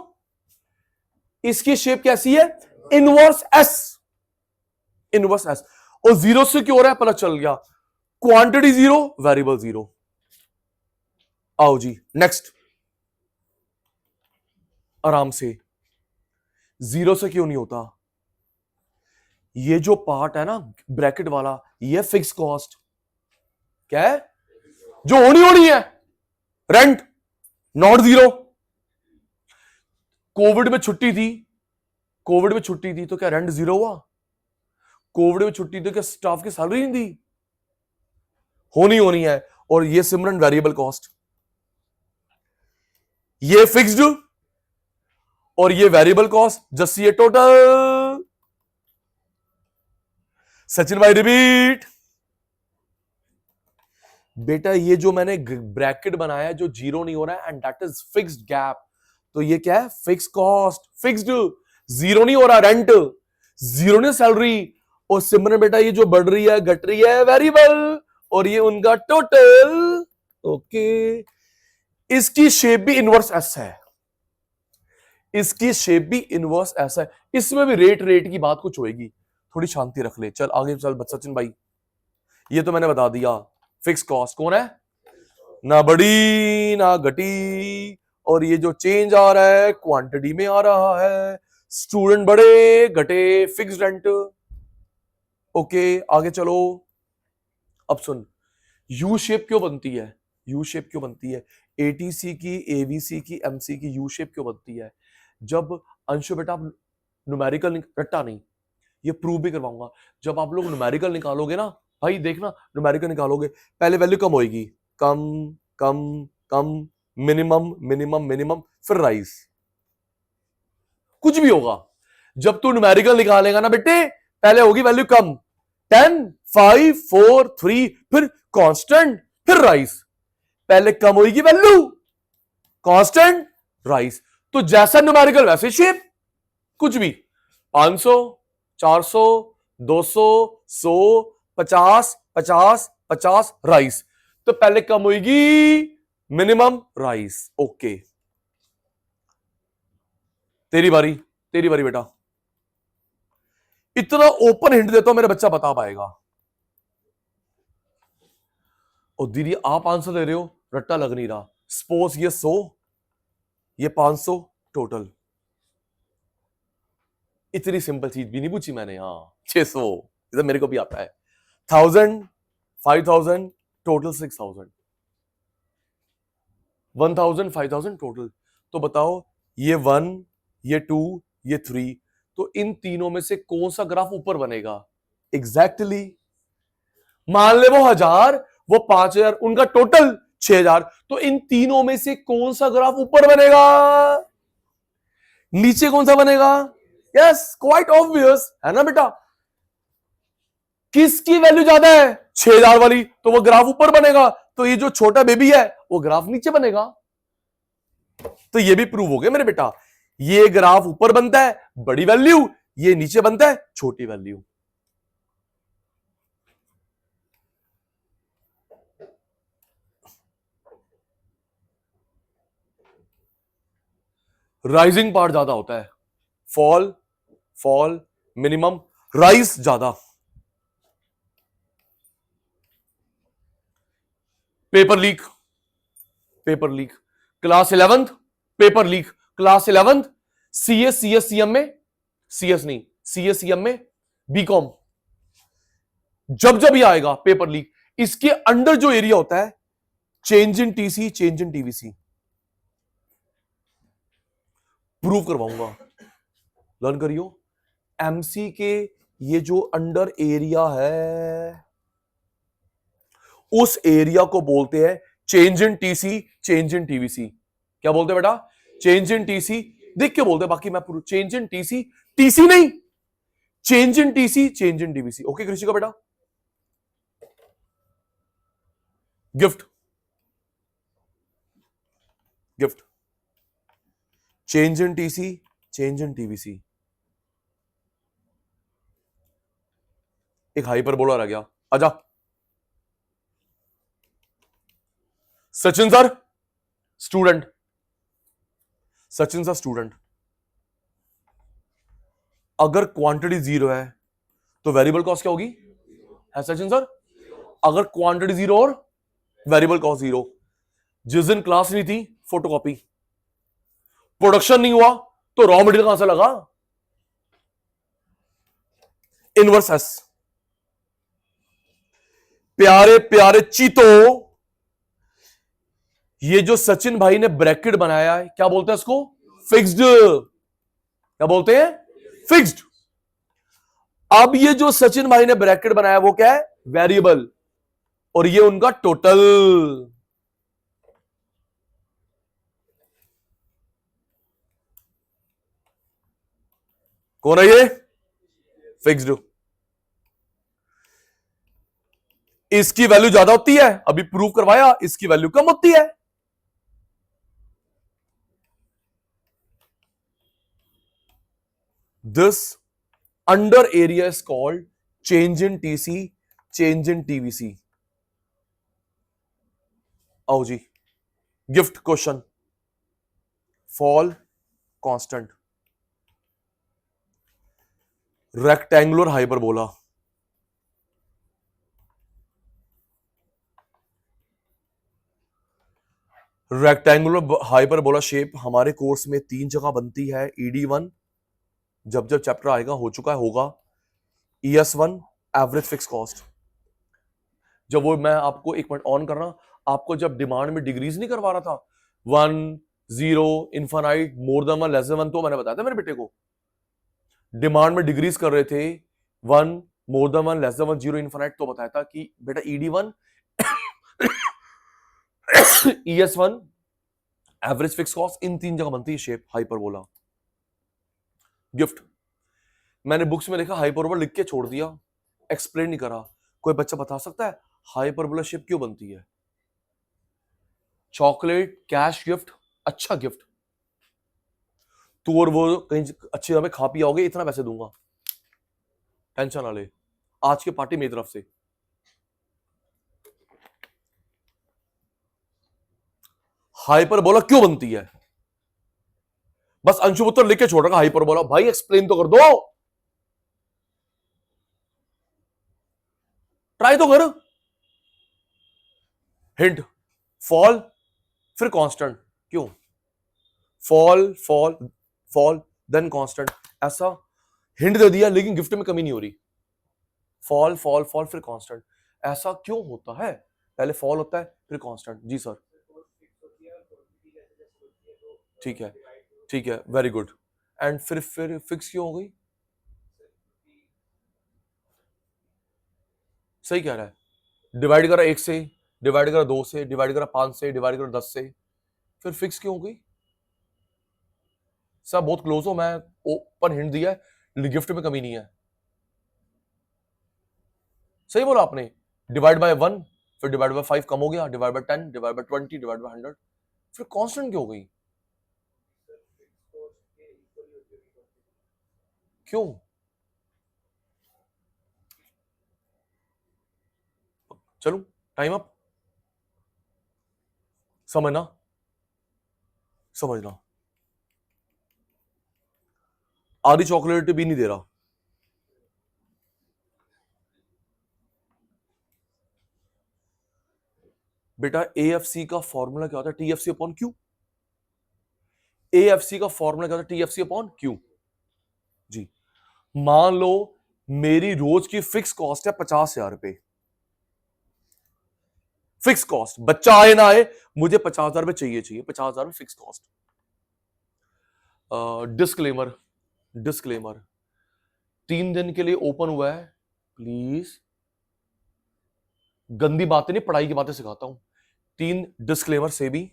इसकी शेप कैसी है? Inverse S, inverse S. और 0 से क्यों हो रहा है पता चल गया, क्वांटिटी 0, वेरिएबल 0। आओ जी नेक्स्ट, आराम से। 0 से क्यों नहीं होता? ये जो पार्ट है ना ब्रैकेट वाला, ये फिक्स कॉस्ट। क्या है? जो होनी होनी है, रेंट, नॉट 0। कोविड में छुट्टी थी, कोविड में छुट्टी थी तो क्या रेंट 0 हुआ? कोविड में छुट्टी थी, क्या स्टाफ की सैलरी नहीं दी? होनी होनी है। और ये सिमरन वेरिएबल कॉस्ट, ये फिक्स्ड और ये वेरिएबल कॉस्ट, जस्ट ये टोटल। सचिन भाई रिपीट। बेटा ये जो मैंने ब्रैकेट बनाया है जो 0 नहीं हो रहा है, and that is fixed gap, तो ये क्या है? Fix cost, fixed. 0 नहीं हो रहा रेंट, 0 नहीं सैलरी। और सिमरन बेटा ये जो बढ़ रही है घट रही है वेरिएबल, और ये उनका टोटल। ओके, इसकी शेप भी इनवर्स एस है, इसकी शेप भी इनवर्स एस है। इसमें भी रेट रेट की बात कुछ होगी, थोड़ी शांति रख ले। चल आगे चल सचिन भाई, ये तो मैंने बता दिया। फिक्स कॉस्ट कौन है? ना बढ़ी ना घटी, और ये जो चेंज आ रहा है क्वांटिटी में आ रहा है। स्टूडेंट बढ़े घटे, फिक्स रेंट। ओके आगे चलो। अब सुन, यू शेप क्यों बनती है? यू शेप क्यों बनती है? एटीसी की, एवीसी की, एमसी की यू शेप क्यों बनती है? जब अंशु बेटा आप न्यूमेरिकल, रट्टा नहीं, ये प्रूव भी करवाऊंगा, जब आप लोग न्यूमेरिकल निकालोगे ना भाई, देखना न्यूमेरिकल निकालोगे, पहले वैल्यू कम होगी, कम कम कम, मिनिमम मिनिमम मिनिमम, फिर राइज। कुछ भी होगा, जब तू न्यूमेरिकल निकालेगा ना बेटे, पहले होगी वैल्यू कम, 10, 5, 4, 3, फिर कांस्टेंट, फिर राइज। पहले कम होगी वैल्यू, कांस्टेंट, राइज। तो जैसा न्यूमेरिकल वैसे शेप, कुछ भी 500, 400, 200, 100, 50, 50, 50, राइज। तो पहले कम होगी, मिनिमम, राइज। ओके, तेरी बारी, तेरी बारी बेटा। इतना ओपन हिंट देता हूं मेरा बच्चा बता पाएगा। और दीदी आप आंसर दे रहे हो, रट्टा लग नहीं रहा। सपोज ये 100, ये 500 टोटल। इतनी सिंपल चीज भी नहीं पूछी मैंने। हाँ 600, इधर मेरे को भी आता है। 1000, 5000 टोटल, 6000, 1000, 5000 टोटल। तो बताओ ये 1, ये 2, ये 3, तो इन तीनों में से कौन सा ग्राफ ऊपर बनेगा? एग्जैक्टली मान ले वो 1000, वो 5,000, उनका टोटल 6,000। तो इन तीनों में से कौन सा ग्राफ ऊपर बनेगा, नीचे कौन सा बनेगा? यस, क्वाइट ऑब्वियस है ना बेटा। किसकी वैल्यू ज्यादा है? 6,000 वाली, तो वो ग्राफ ऊपर बनेगा। तो ये जो छोटा बेबी है वो ग्राफ नीचे बनेगा। तो ये भी प्रूव हो गया मेरे बेटा, ये ग्राफ ऊपर बनता है बड़ी वैल्यू, ये नीचे बनता है छोटी वैल्यू। राइजिंग पार्ट ज्यादा होता है, फॉल फॉल मिनिमम, राइज ज्यादा। Paper leak, paper leak class 11th, paper leak class 11th, CS CM में, सीएस नहीं सीएम में, बीकॉम, जब जब ये आएगा पेपर लीक, इसके अंडर जो एरिया होता है, change in TC, change in TVC, prove करवाऊंगा, लर्न करियो। एमसी के ये जो अंडर एरिया है, उस एरिया को बोलते हैं change in TC, change in TVC. क्या बोलते हैं बेटा? चेंज इन टीसी, देख के बोलते हैं, बाकी मैं prove. Change in TC, TC नहीं, change in TC, change in TVC. Okay कृषि का बेटा। Gift, gift, change in TC, change in TVC. एक हाइपरबोला रह गया, आजा। Sachin sir student, Sachin sir student, अगर क्वांटिटी 0 है तो वेरिएबल कॉस्ट क्या होगी? है सचिन सर? अगर क्वांटिटी 0 और वेरिएबल कॉस्ट 0, जिस दिन क्लास नहीं थी फोटोकॉपी, प्रोडक्शन नहीं हुआ तो रॉ मटेरियल कहां से लगा? Inverse S. प्यारे प्यारे चीतो, ये जो सचिन भाई ने ब्रैकेट बनाया है, क्या बोलते हैं इसको? फिक्स्ड। क्या बोलते हैं? फिक्स्ड। अब ये जो सचिन भाई ने ब्रैकेट बनाया वो क्या है? वेरिएबल। और ये उनका टोटल। कौन है ये? फिक्स्ड। इसकी वैल्यू ज्यादा होती है, अभी प्रूव करवाया, इसकी वैल्यू कम होती है। This under area is called change in TC, change in TVC. आओ जी, gift question, fall constant, rectangular hyperbola. Rectangular hyperbola shape हमारे कोर्स में 3 जगह बनती है। ED1 जब जब चैप्टर आएगा, हो चुका है, होगा। ES1 एवरेज फिक्स कॉस्ट, जब वो मैं आपको एक मिनट ऑन कर रहा, आपको जब डिमांड में डिग्रीज नहीं करवा रहा था, 1 0 infinite more than 1 less than 1, तो मैंने बताया था मेरे बेटे को डिमांड में डिग्रीज कर रहे थे, 1 more than 1 less than 1 0 infinite, तो बताया था कि बेटा ED1 ES1 average fix cost, इन 3 जगह बनती है शेप हाइपरबोला। गिफ्ट, मैंने बुक्स में लिखा हाइपरबोला, लिख के छोड़ दिया, एक्सप्लेन नहीं करा। कोई बच्चा बता सकता है हाइपरबोला शेप क्यों बनती है? चॉकलेट, कैश गिफ्ट, अच्छा गिफ्ट, तू और वो कहीं अच्छी जगह खा पी आओगे, इतना पैसे दूंगा, टेंशन ना ले, आज की पार्टी मेरी तरफ से। हाइपरबोला क्यों बनती है? बस अंशु पुत्र लिख के छोड़ रखा हाइपरबोला, भाई एक्सप्लेन तो कर दो, ट्राई तो कर। हिंट, फॉल फिर कांस्टेंट, क्यों? Fall fall fall then constant, ऐसा हिंट दे दिया, लेकिन गिफ्ट में कमी नहीं हो रही। फॉल फॉल फॉल फिर कांस्टेंट, ऐसा क्यों होता है? पहले फॉल होता है फिर कांस्टेंट। जी सर, ठीक है, ठीक है, वेरी गुड। एंड फिर फिक्स क्यों हो गई? सही कह रहा है, डिवाइड करा 1 से, डिवाइड करा 2 से, डिवाइड करा 5 से, डिवाइड करा 10 से, फिर फिक्स क्यों हो गई? सर बहुत क्लोज हो, मैं ओपन हिंट दिया है, गिफ्ट में कमी नहीं है। सही बोला आपने। डिवाइड बाय 1, फिर डिवाइड बाय 5 कम हो गया, divide by 10, divide by 20, divide by 100, फिर कांस्टेंट क्यों हो गई? क्यों? चलो टाइम अप। समझना, समझना। आधी चॉकलेट भी नहीं दे रहा। बेटा एएफसी का फॉर्मूला क्या होता है? TFC upon Q. एएफसी का फॉर्मूला क्या होता है? TFC upon Q. जी, मान लो मेरी रोज की फिक्स कॉस्ट है 50,000 रुपए। फिक्स कॉस्ट, बच्चा आए ना आए, मुझे 50,000 रुपए चाहिए, 50,000 फिक्स कॉस्ट। डिस्क्लेमर, डिस्क्लेमर, 3 दिन के लिए ओपन हुआ है, प्लीज गंदी बातें नहीं, पढ़ाई की बातें सिखाता हूं। 3 डिस्क्लेमर से भी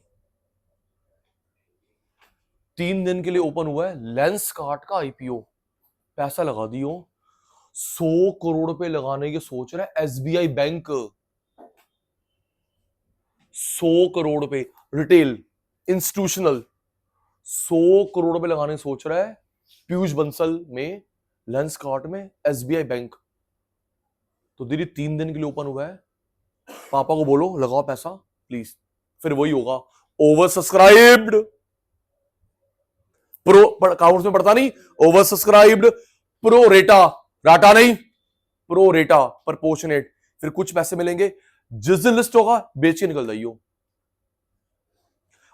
3 दिन के लिए ओपन हुआ है। लेंस कार्ट का आईपीओ, पैसा लगा दियो, 100 करोड़ रुपए लगाने की सोच रहा है एसबीआई बैंक। 100 करोड़ रुपए रिटेल, इंस्टीट्यूशनल, 100 करोड़ रुपए लगाने की सोच रहा है पीयूष बंसल में, लेंस कार्ट में, एसबीआई बैंक। तो दीदी 3 दिन के लिए ओपन हुआ है, पापा को बोलो लगाओ पैसा प्लीज। फिर वही होगा, ओवर सब्सक्राइब्ड, प्रो अकाउंट्स में पढ़ता नहीं, ओवर सब्सक्राइब्ड, प्रो रेटा, राटा नहीं, प्रो रेटा, प्रपोर्शनेट, फिर कुछ पैसे मिलेंगे, जिस दिन लिस्ट होगा बेच के निकल जाइयो।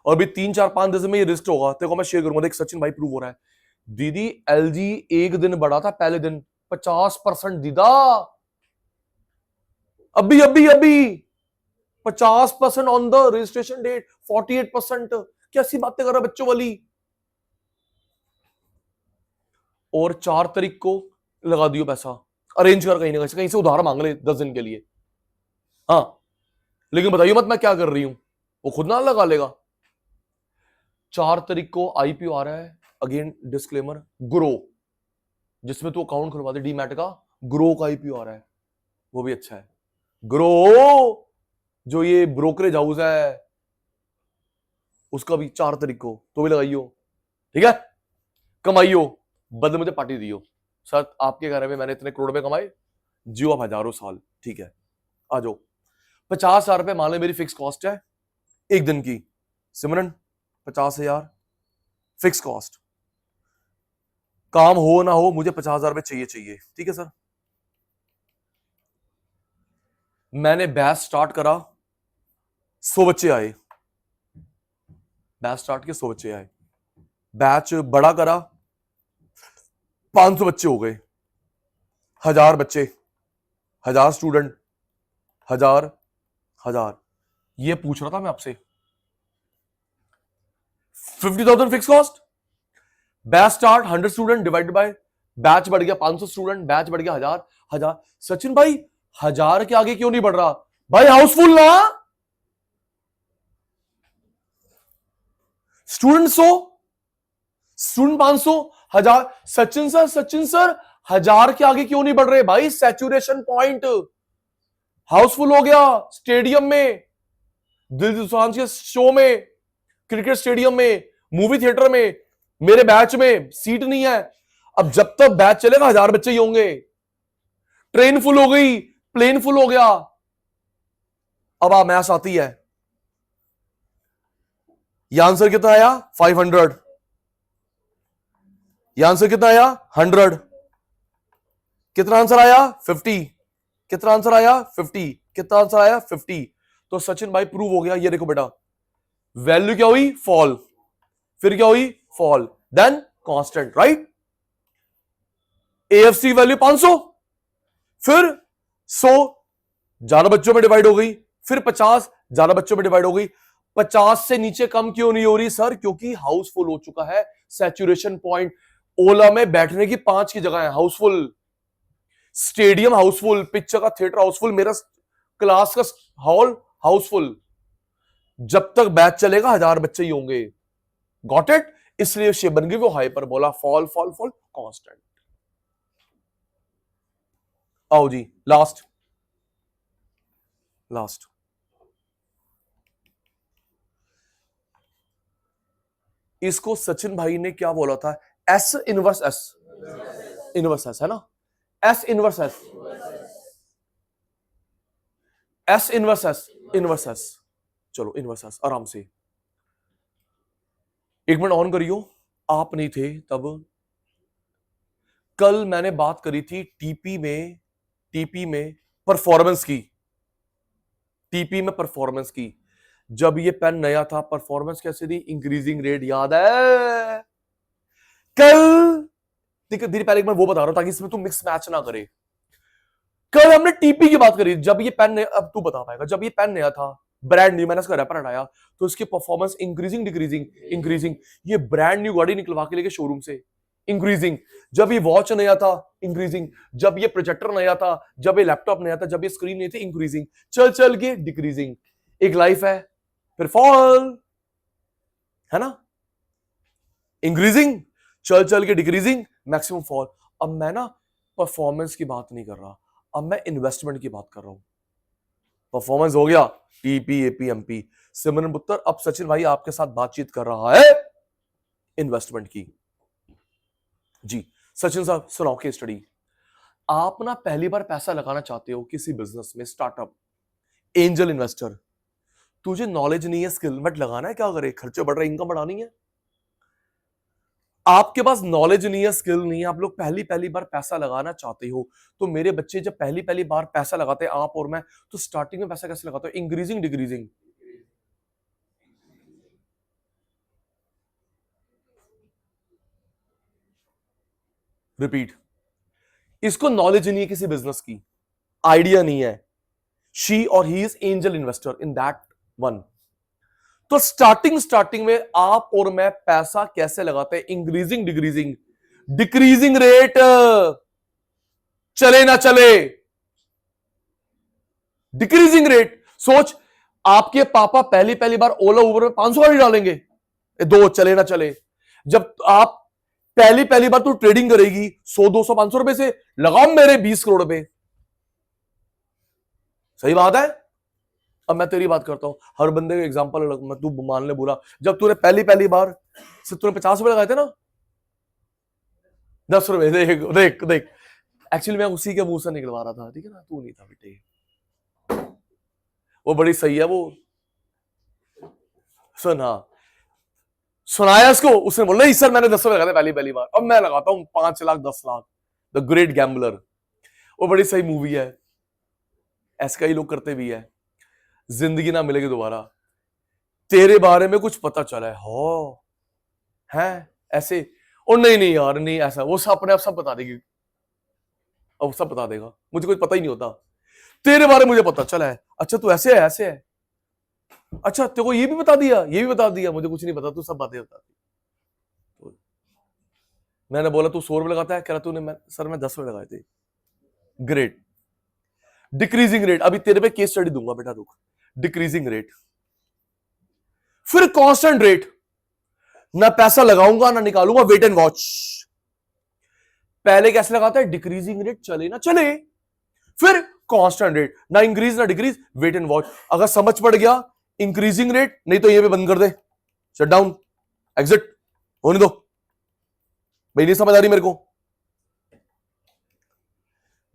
और भी 3-4-5 दिन में ये लिस्ट होगा, तेरे को मैं शेयर करूंगा, देख सचिन भाई प्रूव हो रहा है। दीदी एलजी एक दिन बढ़ा था, पहले दिन 50% दीदा, अभी अभी अभी 50% ऑन द रजिस्ट्रेशन डेट, 48%। कैसी बातें कर रहा बच्चों वाली। और 4 तारीख को लगा दियो पैसा, अरेंज कर कहीं से उधार मांग ले 10 दिन के लिए। हाँ लेकिन बताइए मत मैं क्या कर रही हूं, वो खुद ना लगा लेगा। 4 तारीख को आईपीओ आ रहा है, अगेन डिस्क्लेमर, ग्रो, जिसमें तू अकाउंट खुलवा दे डीमैट का, ग्रो का आईपीओ आ रहा है, वो भी अच्छा है। ग्रो जो ये ब्रोकरेज हाउस है उसका भी 4 तारीख को, तो भी लगाइयो, ठीक है। कमाइयो, बदले मुझे पार्टी दियो। सर आपके घर में मैंने इतने करोड़ रुपए कमाए, जियो आप हजारों साल, ठीक है। आ जाओ, 50,000 रुपए मान लो मेरी फिक्स कॉस्ट है एक दिन की। सिमरन 50,000 फिक्स कॉस्ट, काम हो ना हो मुझे 50,000 रुपए चाहिए चाहिए, ठीक है सर। मैंने बैच स्टार्ट करा, 100 बच्चे आए, बैच स्टार्ट के 100 बच्चे आए, बैच बड़ा करा, 500 बच्चे हो गए, 1000 बच्चे, 1000 स्टूडेंट, 1000 1000, ये पूछ रहा था मैं आपसे। 50,000 fix cost, batch start 100 student divided by batch बढ़ गया 500 स्टूडेंट, बैच बढ़ गया 1000 1000। सचिन भाई 1000 के आगे क्यों नहीं बढ़ रहा? भाई हाउसफुल ना, स्टूडेंट 100, स्टूडेंट 500, 1000। सचिन सर 1000 के आगे क्यों नहीं बढ़ रहे? भाई सैचुरेशन पॉइंट, हाउसफुल हो गया स्टेडियम में, दिल दोसांझ के शो में, क्रिकेट स्टेडियम में, मूवी थिएटर में, मेरे बैच में सीट नहीं है। अब जब तक बैच चलेगा 1000 बच्चे ही होंगे। ट्रेन फुल हो गई, प्लेन फुल हो गया, अब आ मैच आती है। ये आंसर कितना आया? 500। ये आंसर कितना आया? 100। कितना आंसर आया? 50। कितना आंसर आया? 50। कितना आंसर आया? 50। तो सचिन भाई प्रूव हो गया। ये देखो बेटा, वैल्यू क्या हुई? फॉल, फिर क्या हुई? Fall, then constant, right. AFC value 500, फिर 100 ज्यादा बच्चों में डिवाइड हो गई, फिर 50 ज्यादा बच्चों में डिवाइड हो गई। 50 से नीचे कम क्यों नहीं हो रही सर? क्योंकि हाउसफुल हो चुका है, सैचुरेशन पॉइंट। ओला में बैठने की 5 की जगह है हाउसफुल, स्टेडियम हाउसफुल, पिक्चर का थिएटर हाउसफुल, मेरा क्लास का हॉल हाउसफुल, जब तक बैच चलेगा 1000 बच्चे ही होंगे। Got it? इसलिए शेप बन गई वो hyperbola, fall fall fall constant. आओ जी, लास्ट इसको सचिन भाई ने क्या बोला था? S inverse S, inverse S है ना, S inverse S, S inverse S, inverse S. चलो इनवर्स एस आराम से, 1 मिनट ऑन करियो। आप नहीं थे तब, कल मैंने बात करी थी टीपी में परफॉर्मेंस की, टीपी में परफॉर्मेंस की। जब ये पेन नया था परफॉर्मेंस कैसे दी? इंक्रीजिंग रेट, याद है? कल धीरे पहले एक बार वो बता रहा हूं ताकि इसमें तू मिक्स मैच ना करे। कल हमने टीपी की बात करी, जब ये पेन, अब तू बता पाएगा, जब ये पेन नया था, ब्रांड न्यू, मैंने इसका रैपर हटाया तो इसकी परफॉर्मेंस इंक्रीजिंग डिक्रीजिंग? इंक्रीजिंग। ये ब्रांड न्यू गाड़ी निकलवा के लेके शोरूम से, इंक्रीजिंग। जब ये वॉच नया था, इंक्रीजिंग। जब ये प्रोजेक्टर नया था, जब ये लैपटॉप नया था, जब ये स्क्रीन नहीं थी, इंक्रीजिंग। चल चल के डिक्रीजिंग। एक लाइफ है, फिर फॉल, है ना? इंक्रीजिंग, चल चल के डिक्रीजिंग, मैक्सिमम फॉल। अब मैं ना परफॉर्मेंस की बात नहीं कर रहा, अब मैं इन्वेस्टमेंट की बात कर रहा हूं। परफॉर्मेंस हो गया, टीपी एपी एमपी। सिमरन पुत्र, अब सचिन भाई आपके साथ बातचीत कर रहा है इन्वेस्टमेंट की। जी सचिन साहब, सुनाओ केस स्टडी। आप ना पहली बार पैसा लगाना चाहते हो किसी बिजनेस में, स्टार्टअप, एंजल इन्वेस्टर। तुझे नॉलेज नहीं है, स्किल मत लगाना है, क्या करे, खर्चे बढ़ रहे, इनकम बढ़ानी है। आपके पास नॉलेज नहीं है, स्किल नहीं है, आप लोग पहली बार पैसा लगाना चाहते हो। तो मेरे बच्चे जब पहली बार पैसा लगाते हैं, आप और मैं, तो स्टार्टिंग में पैसा कैसे लगाते हो? Increasing decreasing? रिपीट। इसको नॉलेज नहीं है किसी बिजनेस की, आइडिया नहीं है। शी और he is angel investor in that one. तो स्टार्टिंग में आप और मैं पैसा कैसे लगाते हैं? Increasing decreasing? डिक्रीजिंग रेट, चले ना चले, डिक्रीजिंग रेट। सोच, आपके पापा पहली बार ओला उबर में 500 गाड़ी डालेंगे, दो, चले ना चले। जब आप पहली बार तू ट्रेडिंग करेगी 100 200 500 रुपए से, लगाओ मेरे 20 करोड़ रुपए। सही बात है? अब मैं तेरी बात करता हूं, हर बंदे का एग्जांपल अलग। मैं, तू मान ले बुरा, जब तूने पहली बार से तूने 50 रुपए लगाए थे ना, 10 रुपए, देख देख देख, एक्चुअली मैं उसी के मुंह से निकलवा रहा था, ठीक है ना, तू नहीं था बेटे। वो बड़ी सही है वो, सुन। हाँ, सुनाया इसको, उसने बोला नहीं सर मैंने 10 रुपए लगाए थे पहली बार, अब मैं लगाता हूं 5 lakh 10 lakh. The great gambler. वो बड़ी सही मूवी है, ऐसा ही लोग करते भी है। जिंदगी ना मिलेगी दोबारा, तेरे बारे में कुछ पता चला है, हो है ऐसे, और नहीं नहीं यार नहीं ऐसा, वो सब अपने आप सब बता देगी, अब सब बता देगा, मुझे कुछ पता ही नहीं होता, तेरे बारे में मुझे पता चला है, अच्छा तू ऐसे है ऐसे है, अच्छा तेरे को ये भी बता दिया, ये भी बता दिया, मुझे कुछ नहीं पता, तू सब बातें बता दी। तो मैंने बोला तू 100 रुपए लगाता है, कह रहा तूने, सर मैं 10 रुपए लगाए थे। ग्रेट। डिक्रीजिंग रेट, अभी तेरे पे केस स्टडी दूंगा बेटा, रुक। डिक्रीजिंग रेट, फिर कांस्टेंट रेट, ना पैसा लगाऊंगा ना निकालूंगा, वेट एंड वॉच। पहले कैसे लगाता है? डिक्रीजिंग रेट, चले ना चले। फिर कांस्टेंट रेट, ना इंक्रीज ना डिक्रीज, वेट एंड वॉच। अगर समझ पड़ गया इंक्रीजिंग रेट, नहीं तो ये भी बंद कर दे, शट डाउन, एग्जिट, होने दो भाई, नहीं समझ आ रही मेरे को।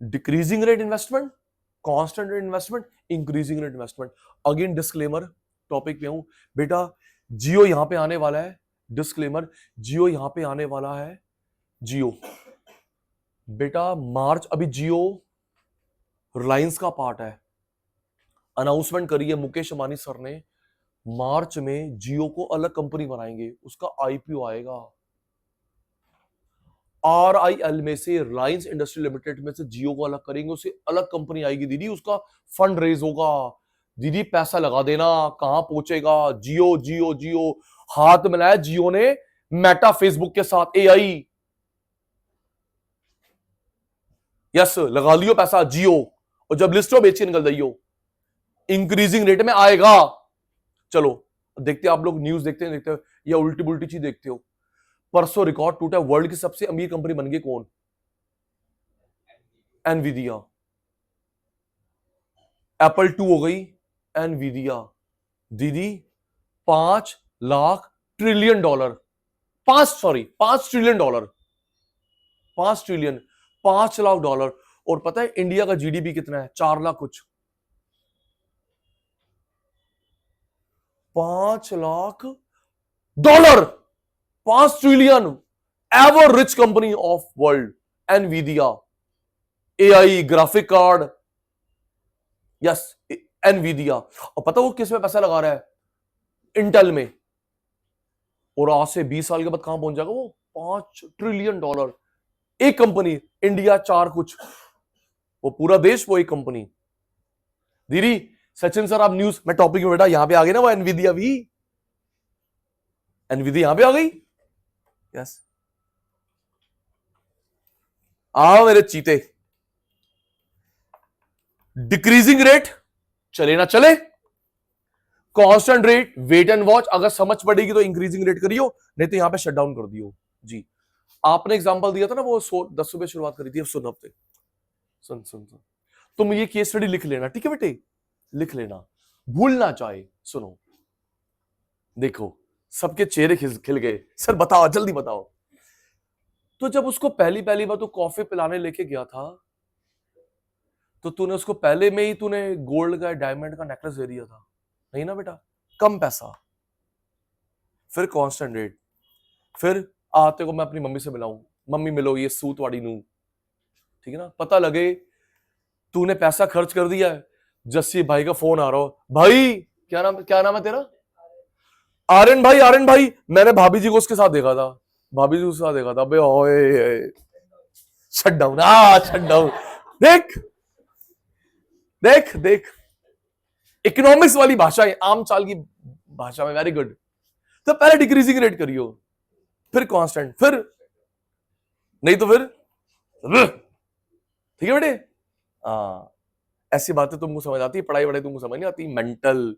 Decreasing rate investment, constant rate investment, increasing rate investment. Again disclaimer, topic पे हूं बेटा, जियो यहां पे आने वाला है, डिस्क्लेमर, जियो यहां पे आने वाला है, जियो बेटा मार्च, अभी जियो रिलायंस का पार्ट है, अनाउंसमेंट करी है मुकेश अंबानी सर ने, मार्च में जियो को अलग कंपनी बनाएंगे, उसका आईपीओ आएगा। आरआईएल में से, रिलायंस इंडस्ट्री लिमिटेड में से जियो को अलग करेंगे, उसे अलग कंपनी आएगी दीदी, उसका फंड रेज होगा दीदी, पैसा लगा देना, कहां पहुंचेगा? जियो जियो जियो, हाथ मिलाया जियो ने मेटा फेसबुक के साथ, एआई, यस लगा लियो पैसा जियो, और जब लिस्ट हो बेची निकल जाइयो। इंक्रीजिंग रेट में आएगा। चलो देखते हैं, आप लोग न्यूज देखते हो या उल्टी पुल्टी चीज देखते हो? परसों रिकॉर्ड टूटा, वर्ल्ड की सबसे अमीर कंपनी बन गई कौन? एनवीडिया। एप्पल 2 हो गई एनवीडिया। दीदी 5 lakh trillion dollar, 5 trillion dollar, 5 trillion, 5 lakh dollar. और पता है इंडिया का जीडीपी कितना है? 4 लाख कुछ। 5 lakh dollar, 5 trillion. Ever rich company of world Nvidia. AI graphic card, yes Nvidia. और पता वो किस में पैसा लगा रहा है? इंटेल में। और आज से 20 साल के बाद कहां पहुंच जाएगा वो? 5 ट्रिलियन डॉलर। एक कंपनी, इंडिया 4 कुछ, वो पूरा देश वो एक कंपनी। दीदी सचिन सर आप न्यूज में टॉपिक में बेटा यहां पे आ गए ना, वो एनवीडिया भी, एनवीडिया यहां पे आ गई। यस आओ मेरे चीते। डिक्रीजिंग रेट, चले ना चले, constant rate, wait and watch. अगर समझ पड़ेगी तो इंक्रीजिंग रेट करियो, नहीं तो यहां पे शट डाउन कर दियो जी। आपने एग्जांपल दिया था ना, वो 10 रुपए शुरुआत करी थी, अब सुन हफ्ते, सुन सुन सुन। तुम ये केस स्टडी लिख लेना, ठीक है बेटे, लिख लेना, भूलना चाहे। सुनो, देखो सबके चेहरे खिल गए, सर बताओ जल्दी बताओ। तो जब उसको पहली पहली बार तू कॉफी पिलाने लेके गया था, तो तूने उसको पहले में ही तूने गोल्ड का डायमंड का नेकलेस दे दिया था? नहीं ना बेटा, कम पैसा, फिर कांस्टेंट रेट, फिर आते को मैं अपनी मम्मी से मिलाऊं, मम्मी मिलो ये सूत वाड़ी नू, ठीक है ना, पता लगे तूने पैसा खर्च कर दिया है, जस्सी भाई का फोन आ रहा हो, भाई क्या नाम है तेरा? आर्यन भाई, आर्यन भाई मैंने भाभी जी को उसके साथ देखा था, भाभी जी उसके साथ देखा था बे, ओए शट डाउन, शट डाउन। देख देख देख, इकोनॉमिक्स वाली भाषा है, आम चाल की भाषा में, वेरी गुड। तो पहले डिक्रीजिंग रेट करियो, फिर कांस्टेंट, फिर नहीं तो फिर, ठीक है बेटे। ऐसी बातें तुमको समझ आती है, पढ़ाई वढ़ाई तुमको समझ नहीं आती, मेंटल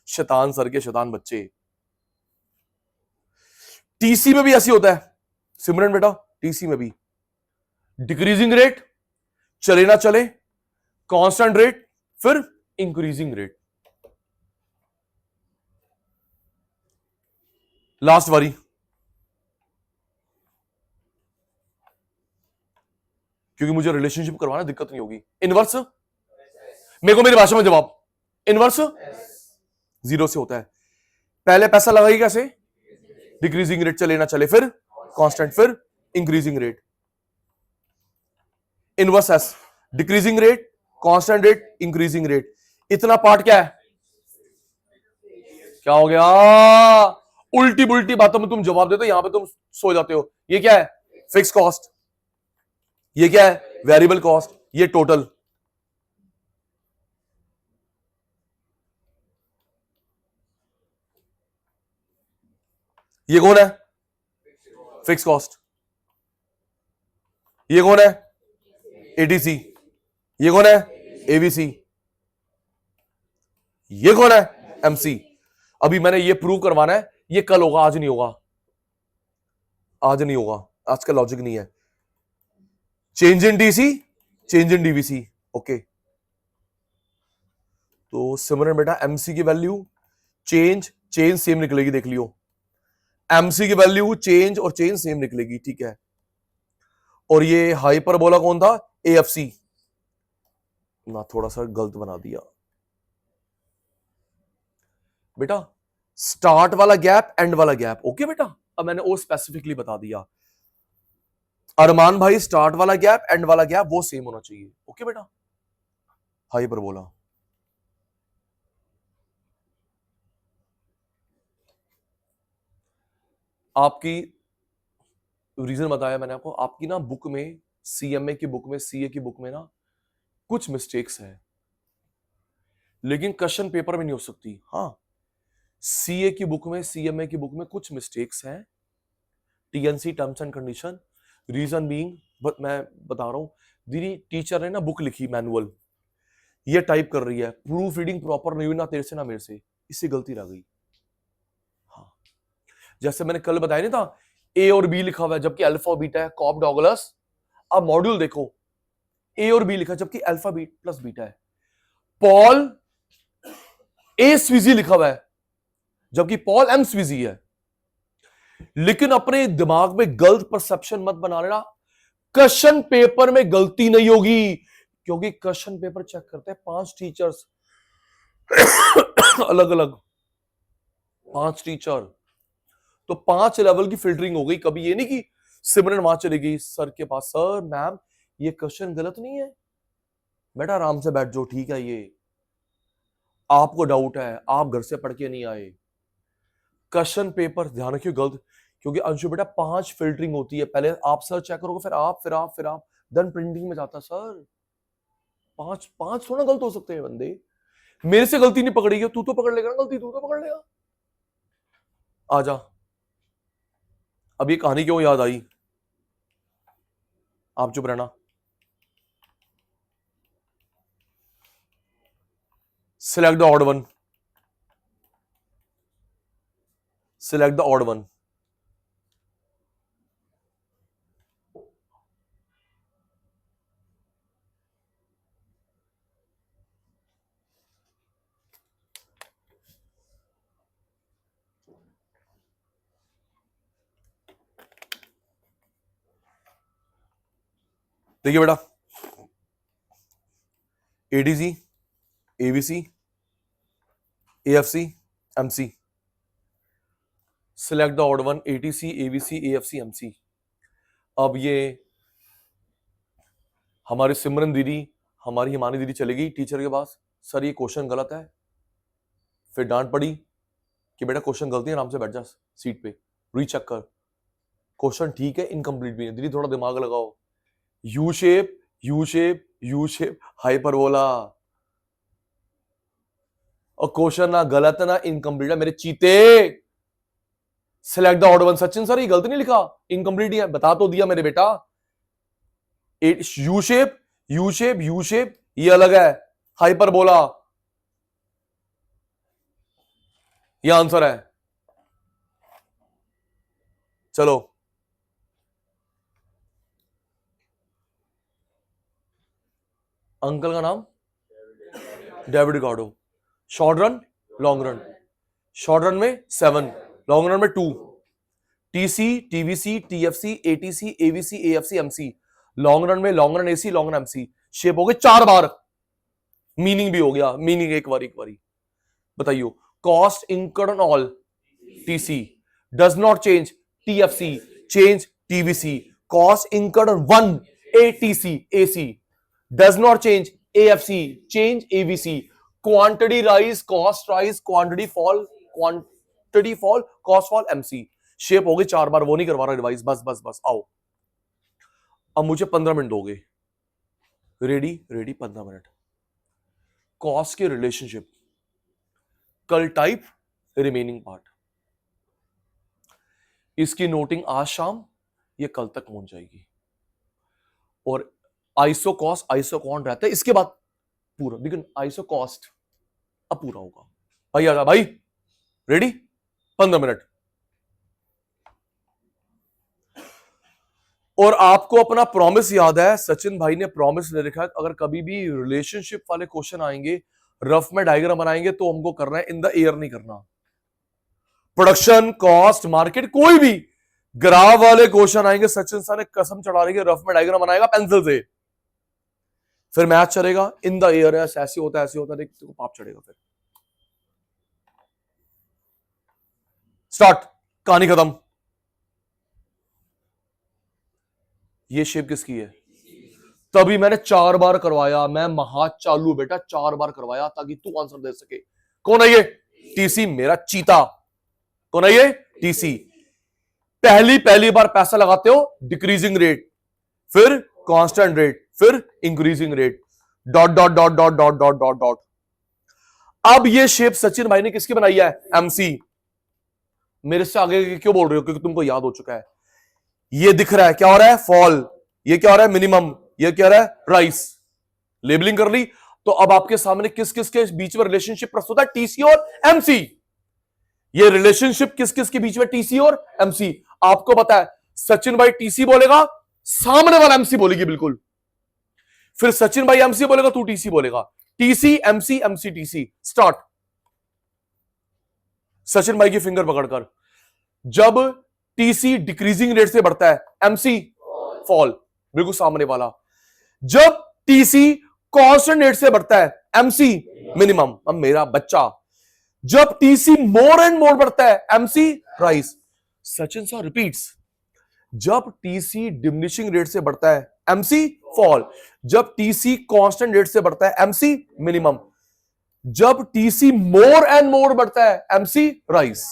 शैतान सर के शैतान बच्चे। टीसी में भी ऐसी होता है सिमरन बेटा, टीसी में भी डिक्रीजिंग रेट, चले ना चले, कांस्टेंट रेट, फिर इंक्रीजिंग रेट। लास्ट बारी, क्योंकि मुझे रिलेशनशिप करवाना दिक्कत नहीं होगी। इनवर्स, मेरे को मेरी भाषा में जवाब, इनवर्स 0 से होता है। पहले पैसा लगाई कैसे? डिक्रीजिंग रेट, चले ना चले, फिर कांस्टेंट, फिर increasing rate. Inverse S, decreasing rate, constant rate, increasing rate. इतना पार्ट क्या है? क्या हो गया? उल्टी बुल्टी बातों में तुम जवाब देते हो, यहां पे तुम सो जाते हो। ये क्या है? Fix cost. ये क्या है? Variable cost. ये टोटल। ये कौन है? Fix cost. ये कौन है? एटीसी। ये कौन है? एवीसी। ये कौन है? एमसी। अभी मैंने ये प्रूव करवाना है, ये कल होगा, आज नहीं होगा, आज नहीं होगा, आज का लॉजिक नहीं है। Change in DC, change in DVC, okay. तो सिमरन बेटा एमसी की वैल्यू चेंज, चेंज सेम निकलेगी, देख लियो। एमसी की वैल्यू चेंज और चेंज सेम निकलेगी, ठीक है। और ये हाइपरबोला कौन था? एएफसी ना, थोड़ा सा गलत बना दिया बेटा, स्टार्ट वाला गैप, एंड वाला गैप, ओके बेटा। अब मैंने वो स्पेसिफिकली बता दिया, अरमान भाई स्टार्ट वाला गैप, एंड वाला गैप वो सेम होना चाहिए, ओके बेटा। हाइपरबोला। आपकी रीजन बताया मैंने आपको, आपकी ना बुक में, सीएमए की बुक में, सीए की बुक में ना कुछ मिस्टेक्स है, लेकिन क्वेश्चन पेपर में नहीं हो सकती। हाँ, सीए की बुक में, सीएमए की बुक में कुछ मिस्टेक्स हैं, TNC terms and condition, reason being, but मैं बता रहा हूं, दीदी टीचर ने ना बुक लिखी मैनुअल, ये टाइप कर रही है, प्रूफ रीडिंग प्रॉपर नहीं हुई ना तेरे से ना मेरे से, इससे गलती रह गई। हाँ, जैसे मैंने कल बताया नहीं था, ए और बी लिखा हुआ है जबकि अल्फा और बीटा है, कॉप डॉगलस। अब मॉड्यूल देखो, ए और बी लिखा है जबकि अल्फा बी प्लस बीटा है। पॉल ए स्वीजी लिखा हुआ है जबकि पॉल एम स्वीजी है। लेकिन अपने दिमाग में गलत परसेप्शन मत बना लेना, क्वेश्चन पेपर में गलती नहीं होगी, क्योंकि क्वेश्चन पेपर चेक करते हैं 5 टीचर्स अलग अलग, 5 टीचर, तो 5 लेवल की फिल्टरिंग हो गई। कभी ये नहीं कि सिमरन वहां चली गई सर के पास, सर मैम ये क्वेश्चन गलत नहीं है, बेटा आराम से बैठ जाओ, ठीक है, ये आपको डाउट है, आप घर से पढ़ के नहीं आए। क्वेश्चन पेपर ध्यान रखिए गलत, क्योंकि अंशु बेटा 5 फिल्टरिंग होती है, पहले आप सर चेक करोगे, फिर आप देन प्रिंटिंग में जाता। सर 5 थोड़ा गलत हो सकते हैं बंदे, मेरे से गलती नहीं पकड़ेगी, तू तो पकड़ लेगा ना गलती, तू तो पकड़ लेगा। आजा, अब ये कहानी क्यों याद आई, आप चुप रहना। Select the odd one, select the odd one. देखिए बेटा, ADC, ABC, AFC, MC, select the odd one, ATC, ABC, AFC, MC. अब ये हमारी सिमरन दीदी, हमारी हिमानी दीदी चलेगी टीचर के पास, सर ये क्वेश्चन गलत है। फिर डांट पड़ी कि बेटा क्वेश्चन गलती है, आराम से बैठ जा सीट पे, रीचेक कर, क्वेश्चन ठीक है, इनकम्प्लीट भी है। दीदी थोड़ा दिमाग लगाओ, U shape, U shape, U shape, hyperbola, और क्वेश्चन ना गलत है ना इनकम्प्लीट है, मेरे चीते। Select the odd one, Sachin sir ये गलत नहीं लिखा, इनकम्प्लीट ही है, बता तो दिया मेरे बेटा। U shape, U shape, U shape, ये अलग है, हाइपरबोला, ये आंसर है। चलो अंकल का नाम David Ricardo. Short run, long run, short run में 7, लॉन्ग रन में 2, TC, TVC, TFC, ATC, AVC, AFC, MC. Long run में long run AC, long run MC. Shape हो गए 4 बार, मीनिंग भी हो गया, मीनिंग एक बारी बताइयो। Cost incurred on all, TC, does not change, TFC, change TVC. Cost incurred on 1 ATC, AC, does not change, AFC, change AVC, quantity rise, cost rise, quantity fall, cost fall, MC। Shape हो गई 4 बार, वो नहीं करवा रहा revise, बस आओ। अब मुझे 15 मिनट दोगे, रेडी 15 मिनट। कॉस्ट के रिलेशनशिप, कल टाइप, रिमेनिंग पार्ट, इसकी नोटिंग आज शाम, ये कल तक पहुंच जाएगी। और आइसो कॉस्ट, आइसो कॉन्ट रहता है इसके बाद पूरा, लेकिन आइसो कॉस्ट अब पूरा होगा। भाई आजा भाई, रेडी 15 मिनट। और आपको अपना प्रॉमिस याद है, सचिन भाई ने प्रॉमिस ले रखा है, अगर कभी भी रिलेशनशिप वाले क्वेश्चन आएंगे, रफ में डायग्राम बनाएंगे तो हमको करना है, इन द एयर नहीं करना। प्रोडक्शन, कॉस्ट, मार्केट, कोई भी ग्राफ वाले क्वेश्चन आएंगे, सचिन सर ने कसम चढ़ा रही है, रफ में डायग्राम बनाएगा पेंसिल से, फिर मैच चलेगा, इन द एयर है, ऐसे होता है, देख तो पाप चढ़ेगा। फिर स्टार्ट, कहानी खत्म। ये शेप किसकी है? तभी मैंने 4 बार करवाया, मैं महा चालू बेटा, 4 बार करवाया ताकि तू आंसर दे सके। कौन है ये? टीसी, मेरा चीता। कौन है ये? टीसी। पहली बार पैसा लगाते हो, डिक्रीजिंग रेट, फिर कांस्टेंट रेट, फिर increasing rate, dot dot dot dot dot dot dot dot. अब ये शेप सचिन भाई ने किसकी बनाई है? एमसी। मेरे से आगे क्यों बोल रहे हो? क्योंकि तुमको याद हो चुका है। ये दिख रहा है, क्या हो रहा है? फॉल। ये क्या हो रहा है? मिनिमम। ये क्या हो रहा है? राइस। लेबलिंग कर ली। तो अब आपके सामने किस किस के बीच में रिलेशनशिप प्रस्तुत है? टीसी और एमसी। ये रिलेशनशिप किस किस के बीच में? टीसी और एमसी। आपको पता है सचिन भाई टीसी बोलेगा, सामने वाला एमसी बोलेगी बिल्कुल। फिर सचिन भाई एमसी बोलेगा, तू टीसी बोलेगा। TC MC, MC TC. Start. Sachin भाई की फिंगर पकड़कर, जब टीसी डिक्रीजिंग रेट से बढ़ता है, एमसी फॉल, बिल्कुल सामने वाला। जब टीसी कांस्टेंट रेट से बढ़ता है, एमसी मिनिमम। अब मेरा बच्चा, जब टीसी मोर एंड मोर बढ़ता है, MC rise. Sachin sir repeats, जब टीसी डिमिनिशिंग रेट से बढ़ता है, एमसी फॉल। जब टीसी कांस्टेंट रेट से बढ़ता है, एमसी मिनिमम। जब टीसी मोर एंड मोर बढ़ता है, एमसी राइज।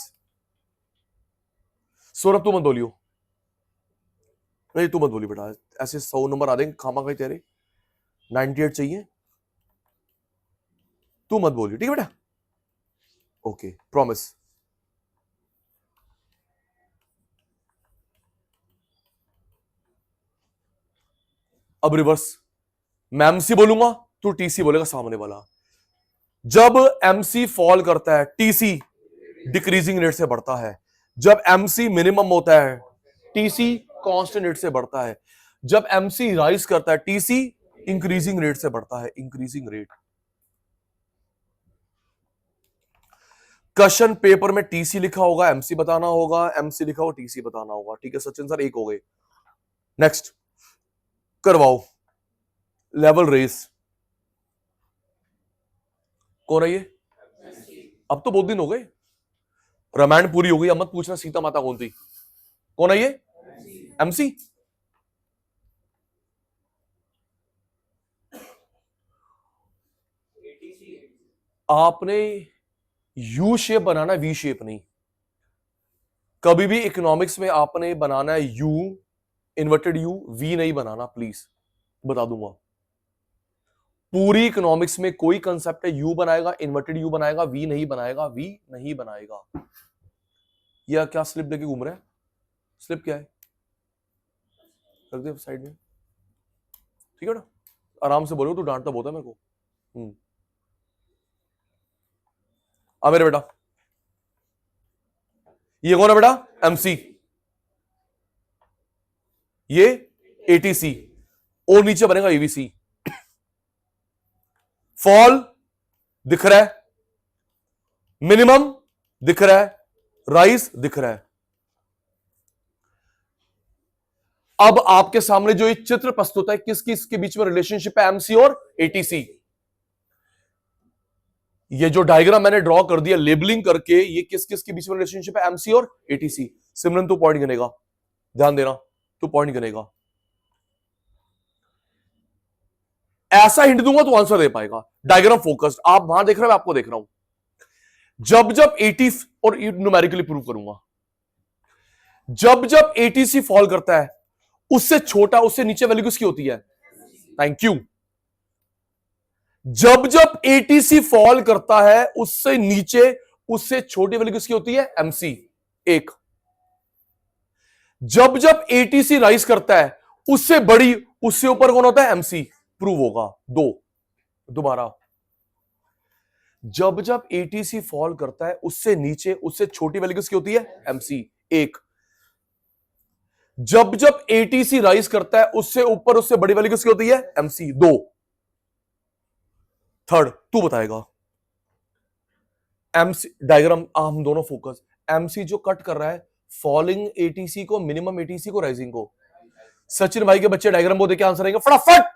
सौरभ तू मत बोलियो, नहीं तू मत बोली बेटा, ऐसे 100 नंबर आ देंगे खामा खाई तेरे। 98 चाहिए, तू मत बोलियो, ठीक है बेटा? Okay, promise. अब रिवर्स, मैं एमसी बोलूंगा, तू टीसी बोलेगा सामने वाला। जब एमसी फॉल करता है, टीसी डिक्रीजिंग रेट से बढ़ता है। जब एमसी मिनिमम होता है, टीसी कांस्टेंट रेट से बढ़ता है। जब एमसी राइज करता है, टीसी इंक्रीजिंग रेट से बढ़ता है, इंक्रीजिंग रेट। क्वेश्चन पेपर में टीसी लिखा होगा, एमसी बताना होगा, एमसी लिखा होगा, टीसी बताना होगा। ठीक है सचिन सर, एक हो गए। नेक्स्ट करवाओ लेवल रेस। कौन है ये? अब तो बहुत दिन हो गए, रामायण पूरी हो गई, अब मत पूछना सीता माता कौन थी। कौन है ये? एमसी। आपने यू शेप बनाना, वी शेप नहीं। कभी भी इकोनॉमिक्स में आपने बनाना है यू, इन्वर्टेड यू, वी नहीं बनाना प्लीज, बता दूंगा। पूरी इकोनॉमिक्स में कोई कंसेप्ट है यू बनाएगा, इन्वर्टेड यू बनाएगा, वी नहीं बनाएगा, वी नहीं बनाएगा। यह क्या स्लिप लेके घूम रहा है? स्लिप क्या है? रख दे साइड में, ठीक है ना? आराम से बोलो, तू डांटता बहुत है मेरे को। आ मेरे बेटा, ये कौन है बेटा? एमसी। ये एटीसी, और नीचे बनेगा एवीसी। फॉल दिख रहा है, मिनिमम दिख रहा है, राइज दिख रहा है। अब आपके सामने जो ये चित्र प्रस्तुत है, किस किस के बीच में रिलेशनशिप है? एमसी और एटीसी। ये जो डायग्राम मैंने ड्रॉ कर दिया लेबलिंग करके, ये किस किस के बीच में रिलेशनशिप है? एमसी और एटीसी। सिमरन तू पॉइंट गिनेगा, ध्यान देना, तू पॉइंट गिनेगा। ऐसा हिंट दूंगा तो आंसर दे पाएगा। डायग्राम फोकस्ड, आप वहां देख रहे हो, आपको देख रहा हूं। जब जब 80 और न्यूमेरिकली प्रूव करूंगा, जब जब एटीसी फॉल करता है, उससे छोटा, उससे नीचे वैल्यू किसकी होती है? Thank you. जब जब एटीसी फॉल करता है, उससे नीचे, उससे छोटी वैल्यू किसकी होती है? एमसी, एक। जब जब एटीसी राइज करता है, उससे बड़ी, उससे ऊपर कौन होता है? एमसी। प्रूव होगा, दो। दोबारा, जब जब एटीसी फॉल करता है, उससे नीचे, उससे छोटी वैल्यू किसकी होती है? एमसी, एक। जब जब एटीसी राइज करता है, उससे ऊपर, उससे बड़ी वैल्यू किसकी होती है? एमसी, दो। थर्ड तू बताएगा। एमसी डायग्राम, हम दोनों फोकस। एमसी जो कट कर रहा है, फॉलिंग एटीसी को, मिनिमम एटीसी को, राइजिंग को। सचिन भाई के बच्चे डायग्राम को देके आंसर आएंगे फटाफट।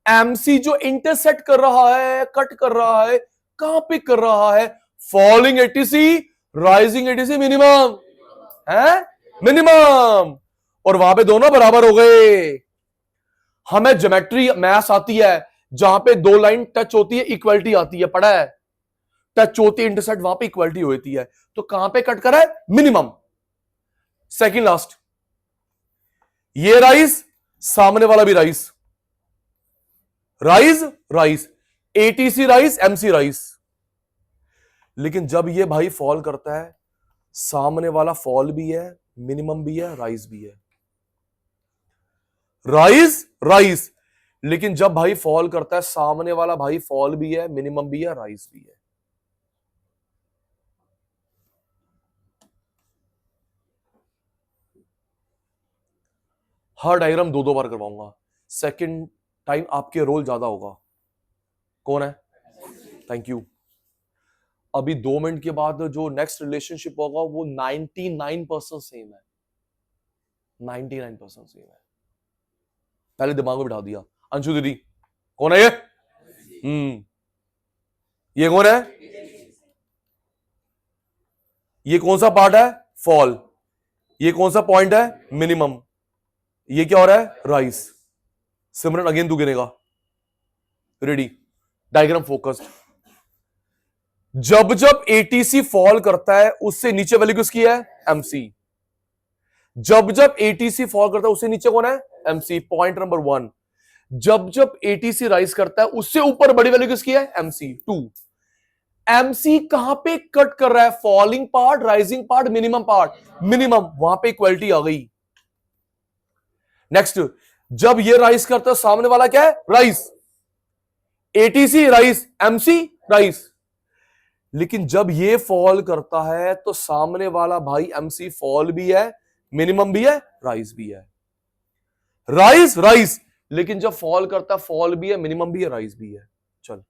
एमसी जो इंटरसेक्ट कर रहा है, कट कर रहा है, कहां पे कर रहा है? Falling ATC, rising ATC, minimum है, मिनिमम। और वहां पे दोनों बराबर हो गए। हमें ज्योमेट्री मैथ्स आती है, जहां पे दो लाइन टच होती है, इक्वलिटी आती है, पढ़ा है? टच होती है, इंटरसेक्ट, वहां पे इक्वलिटी होती है। तो कहां पे कट करा है? मिनिमम। सेकंड लास्ट, ये राइज, सामने वाला भी rise, rise rise, ATC rise, MC rise. लेकिन जब ये भाई फॉल करता है, सामने वाला फॉल भी है, मिनिमम भी है, राइज भी है। राइज राइज, लेकिन जब भाई फॉल करता है सामने वाला भाई फॉल भी है, मिनिमम भी है, राइज भी है। हर डायग्राम दो दो बार करवाऊंगा, सेकंड टाइम आपके रोल ज्यादा होगा। कौन है? Thank you. अभी 2 मिनट के बाद जो नेक्स्ट रिलेशनशिप होगा वो 99% सेम है, 99% सेम है। पहले दिमाग में बिठा दिया। अंशु दीदी कौन है ये? ये कौन है? ये कौन सा पार्ट है? फॉल। ये कौन सा पॉइंट है? मिनिमम। ये क्या हो रहा है? राइस। सिमरन अगेन तू गिनेगा। रेडी? Diagram focused. जब जब एटीसी फॉल करता है उससे नीचे वैल्यू किसकी है? एमसी। जब जब एटीसी फॉल करता है उससे नीचे कौन है? एमसी। Point number 1। जब जब एटीसी राइज करता है उससे ऊपर बड़ी वैल्यू किसकी है? एमसी। 2। एमसी कहां पे कट कर रहा है? Falling part, rising part, minimum part, minimum. वहां पे इक्वालिटी आ गई। नेक्स्ट, जब ये राइज करता है सामने वाला क्या है? Rise. ATC rise, MC rise. लेकिन जब ये फॉल करता है तो सामने वाला भाई एमसी फॉल भी है, मिनिमम भी है, राइज भी है। Rise rise. लेकिन जब फॉल करता है फॉल भी है, मिनिमम भी है, राइज भी है। चल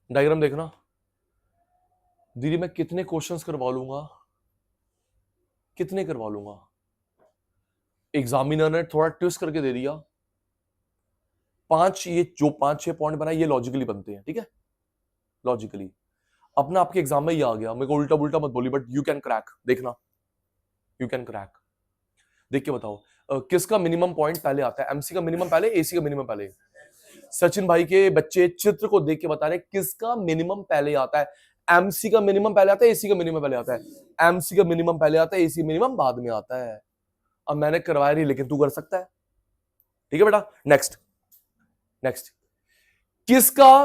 डायग्राम देखना। दीदी मैं कितने क्वेश्चंस करवा लूंगा? कितने करवा लूंगा? एग्जामिनर ने थोड़ा ट्विस्ट करके दे दिया। 5, ये जो 5-6 पॉइंट बनाए ये लॉजिकली बनते हैं, ठीक है? लॉजिकली। अपना आपके एग्जाम में ये आ गया, मेरे को उल्टा उल्टा मत बोली, बट यू कैन क्रैक। देखना, यू कैन क्रैक। देख के बताओ किसका मिनिमम पॉइंट पहले आता है? एमसी का मिनिमम पहले, एसी का मिनिमम पहले? सचिन भाई के बच्चे चित्र को देख के बता रहे किसका मिनिमम पहले आता है। एमसी का मिनिमम पहले आता है, एसी का मिनिमम पहले आता है? एमसी का मिनिमम पहले आता है, एसी मिनिमम बाद में आता है। अब मैंने करवाया नहीं लेकिन तू कर सकता है, ठीक है बेटा? Next, next. किसका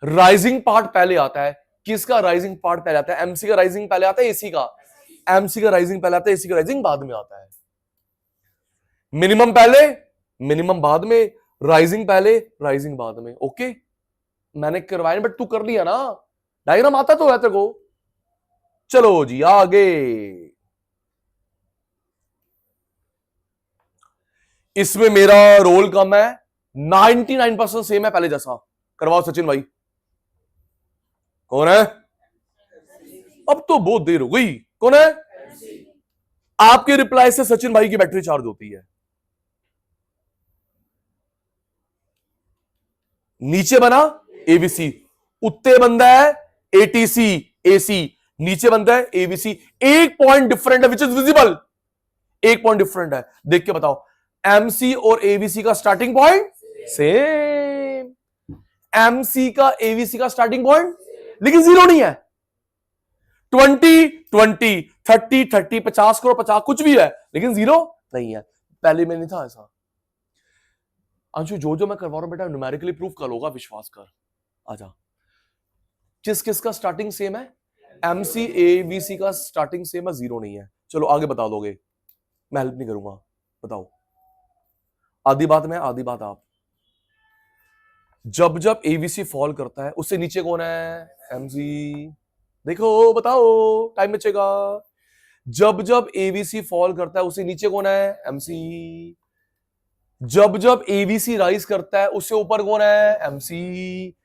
राइजिंग पार्ट पहले आता है? किसका राइजिंग पार्ट पहले आता है? एमसी का राइजिंग पहले आता है, एसी का? एमसी का राइजिंग पहले आता है, एसी का राइजिंग बाद में आता है। मिनिमम पहले, मिनिमम बाद में, राइजिंग पहले, राइजिंग बाद में। ओके, मैंने करवाया बट तू कर लिया ना। डायग्राम आता तो है तेरे को। चलो जी आगे। इसमें मेरा रोल कम है, 99% सेम है पहले जैसा। करवाओ सचिन भाई। कौन है? अब तो बहुत देर हो गई। कौन है? आपके रिप्लाई से सचिन भाई की बैटरी चार्ज होती है। नीचे बना एबीसी, उत्ते बनता है एटीसी, एसी। नीचे बनता है एबीसी। एक पॉइंट डिफरेंट है विच इज विजिबल। एक पॉइंट डिफरेंट है, देख के बताओ। एमसी और एबीसी का स्टार्टिंग पॉइंट सेम। एमसी का एबीसी का स्टार्टिंग पॉइंट लेकिन जीरो नहीं है। 20 20, 30 30, 50 करोड़ 50 कुछ भी है लेकिन जीरो नहीं है। पहले में नहीं था ऐसा। अंशु जो जो मैं करवा रहा हूं बेटा न्यूमेरिकली प्रूफ कर लोगा, विश्वास कर। आजा। किस किस का स्टार्टिंग सेम है? एमसी एबीसी का स्टार्टिंग सेम है, जीरो नहीं है। चलो आगे बता दोगे, मैं हेल्प नहीं करूंगा। बताओ, आधी बात मैं आधी बात आप। जब जब एबीसी फॉल करता है उससे नीचे कौन है? एमसी। देखो बताओ, टाइम बचेगा। जब जब एबीसी फॉल करता है उससे नीचे कौन है? एमसी। जब जब एबीसी राइज करता है उससे ऊपर कौन है? एमसी।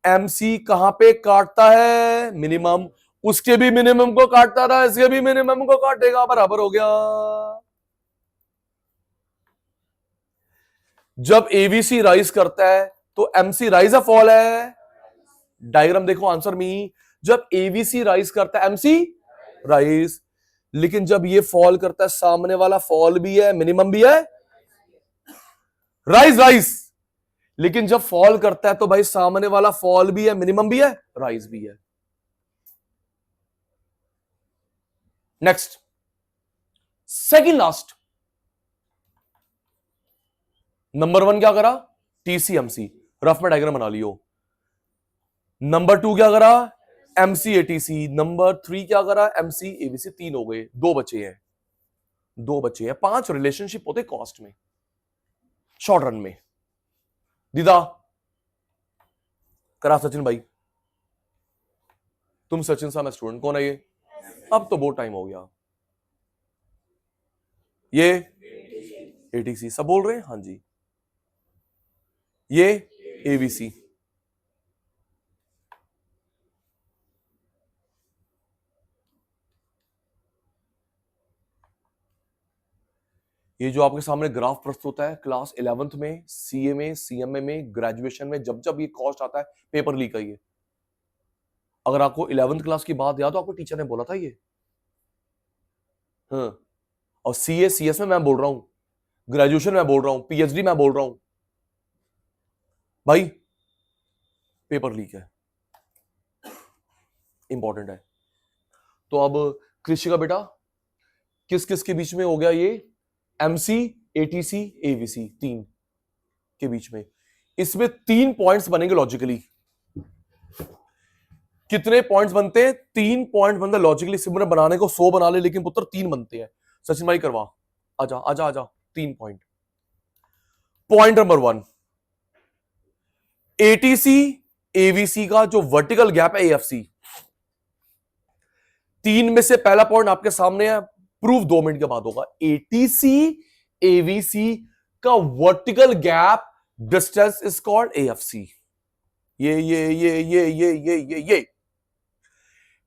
एमसी कहां पे काटता है? मिनिमम। उसके भी मिनिमम को काटता रहा, इसके भी मिनिमम को काटेगा, बराबर हो गया। जब एबीसी राइज करता है तो एमसी राइज है, फॉल है? डायग्राम देखो, आंसर मी। जब एबीसी राइज करता है एमसी राइज, लेकिन जब ये फॉल करता है सामने वाला फॉल भी है, मिनिमम भी है, राइज राइज। लेकिन जब फॉल करता है तो भाई सामने वाला फॉल भी है, मिनिमम भी है, राइज भी है। नेक्स्ट, सेकंड लास्ट, नंबर 1 क्या करा, टीसीएमसी, रफ में डायग्राम बना लियो। नंबर 2 क्या करा, एमसीएटीसी। नंबर 3 क्या करा, एमसीएबीसी। 3 हो गए, 2 बचे हैं, 2 बचे हैं। 5 रिलेशनशिप होते कॉस्ट में, शॉर्ट रन में। दीदा करा सचिन भाई, तुम सचिन सा, मैं स्टूडेंट। कौन है ये? अब तो बहुत टाइम हो गया। ये एटीसी सब बोल रहे हैं, हाँ जी। ये एबीसी, ये जो आपके सामने ग्राफ प्रस्तुत होता है क्लास 11th में, सीए में, सीएमए में, ग्रेजुएशन में, जब जब ये कॉस्ट आता है पेपर लीक है ये। अगर आपको 11th क्लास की बात याद हो, आपको टीचर ने बोला था ये। हाँ, और सीए सीएस में मैं बोल रहा हूं, ग्रेजुएशन में बोल रहा हूं, पीएचडी में बोल रहा हूं भाई, पेपर लीक है, इंपॉर्टेंट है। तो अब कृषि का बेटा किस किस के बीच में हो गया ये, एमसी, एटीसी, एवीसी, 3 के बीच में। इसमें 3 पॉइंट्स बनेंगे लॉजिकली। कितने पॉइंट्स बनते हैं? 3 पॉइंट बनते लॉजिकली। सिमरन बनाने को 100 बना ले, लेकिन पुत्र 3 बनते हैं। सचिन भाई करवा, आजा आजा आजा। 3 point. Point number 1, ATC AVC का जो वर्टिकल गैप है एएफसी। 3 में से पहला पॉइंट आपके सामने है, प्रूफ 2 मिनट के बाद होगा। एटीसी एवीसी का vertical gap distance is called AFC. ये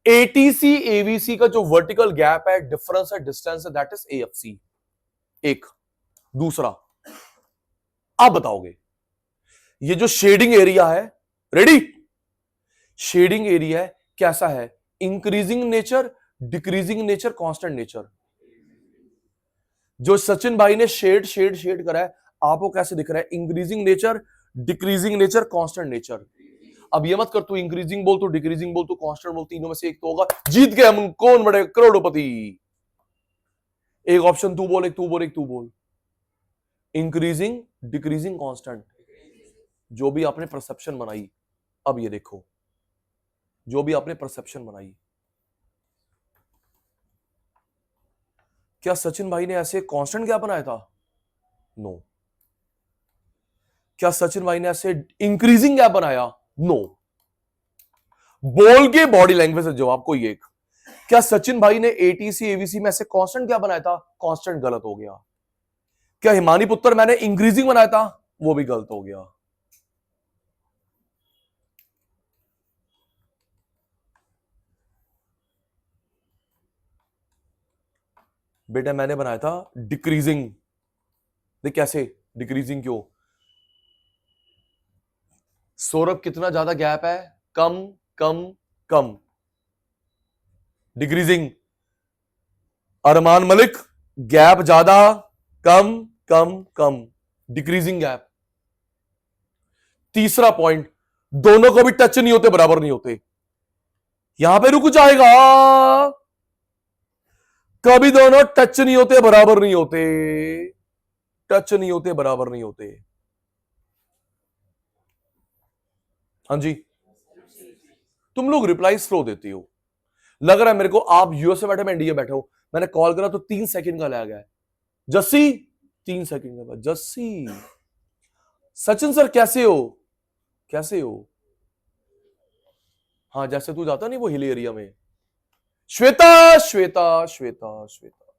एटीसी एवीसी का जो वर्टिकल गैप है, डिफरेंस है, डिस्टेंस है, दैट इज एएफसी। एक। दूसरा, आप बताओगे ये जो शेडिंग एरिया है, रेडी, शेडिंग एरिया कैसा है? Increasing nature, decreasing nature, constant nature? जो सचिन भाई ने शेड शेड शेड करा है, आपको कैसे दिख रहा है? Increasing nature, decreasing nature, constant nature. अब ये मत कर तू इंक्रीजिंग बोल, तू डिक्रीजिंग बोल, तू कांस्टेंट बोल, तीनों में से एक तो होगा। जीत गए हम, कौन बड़े करोड़पति। एक ऑप्शन तू बोल, एक तू बोल, एक तू बोल। Increasing, decreasing, constant. जो भी आपने परसेप्शन बनाई, अब ये देखो, जो भी आपने परसेप्शन बनाई, क्या सचिन भाई ने ऐसे कांस्टेंट गैप बनाया था? नो। क्या सचिन भाई ने ऐसे इंक्रीजिंग गैप बनाया? नो। बोल के बॉडी लैंग्वेज से जवाब कोई एक। क्या सचिन भाई ने एटीसी एवीसी में ऐसे कांस्टेंट क्या बनाया था? कांस्टेंट गलत हो गया। क्या हिमानी पुत्र मैंने इंक्रीजिंग बनाया था? वो भी गलत हो गया। बेटा मैंने बनाया था डिक्रीजिंग। देख कैसे डिक्रीजिंग, क्यों? सौरभ कितना ज्यादा गैप है? कम कम कम, डिक्रीजिंग। अरमान मलिक गैप ज्यादा, कम कम कम, डिक्रीजिंग गैप। तीसरा पॉइंट, दोनों को भी टच नहीं होते, बराबर नहीं होते। यहां पे रुक जाएगा, कभी दोनों टच नहीं होते, बराबर नहीं होते, टच नहीं होते, बराबर नहीं होते। हाँ जी, तुम लोग रिप्लाई स्लो देती हो। लग रहा है मेरे को आप यूएसए बैठे, मैं इंडिया बैठा हूं। मैंने कॉल करा तो 3 सेकंड का लाया गया है। जस्सी 3 सेकंड का बाद, जस्सी सचिन सर कैसे हो? कैसे हो? हाँ, जैसे तू जाता नहीं वो हिल एरिया में। श्वेता श्वेता श्वेता श्वेता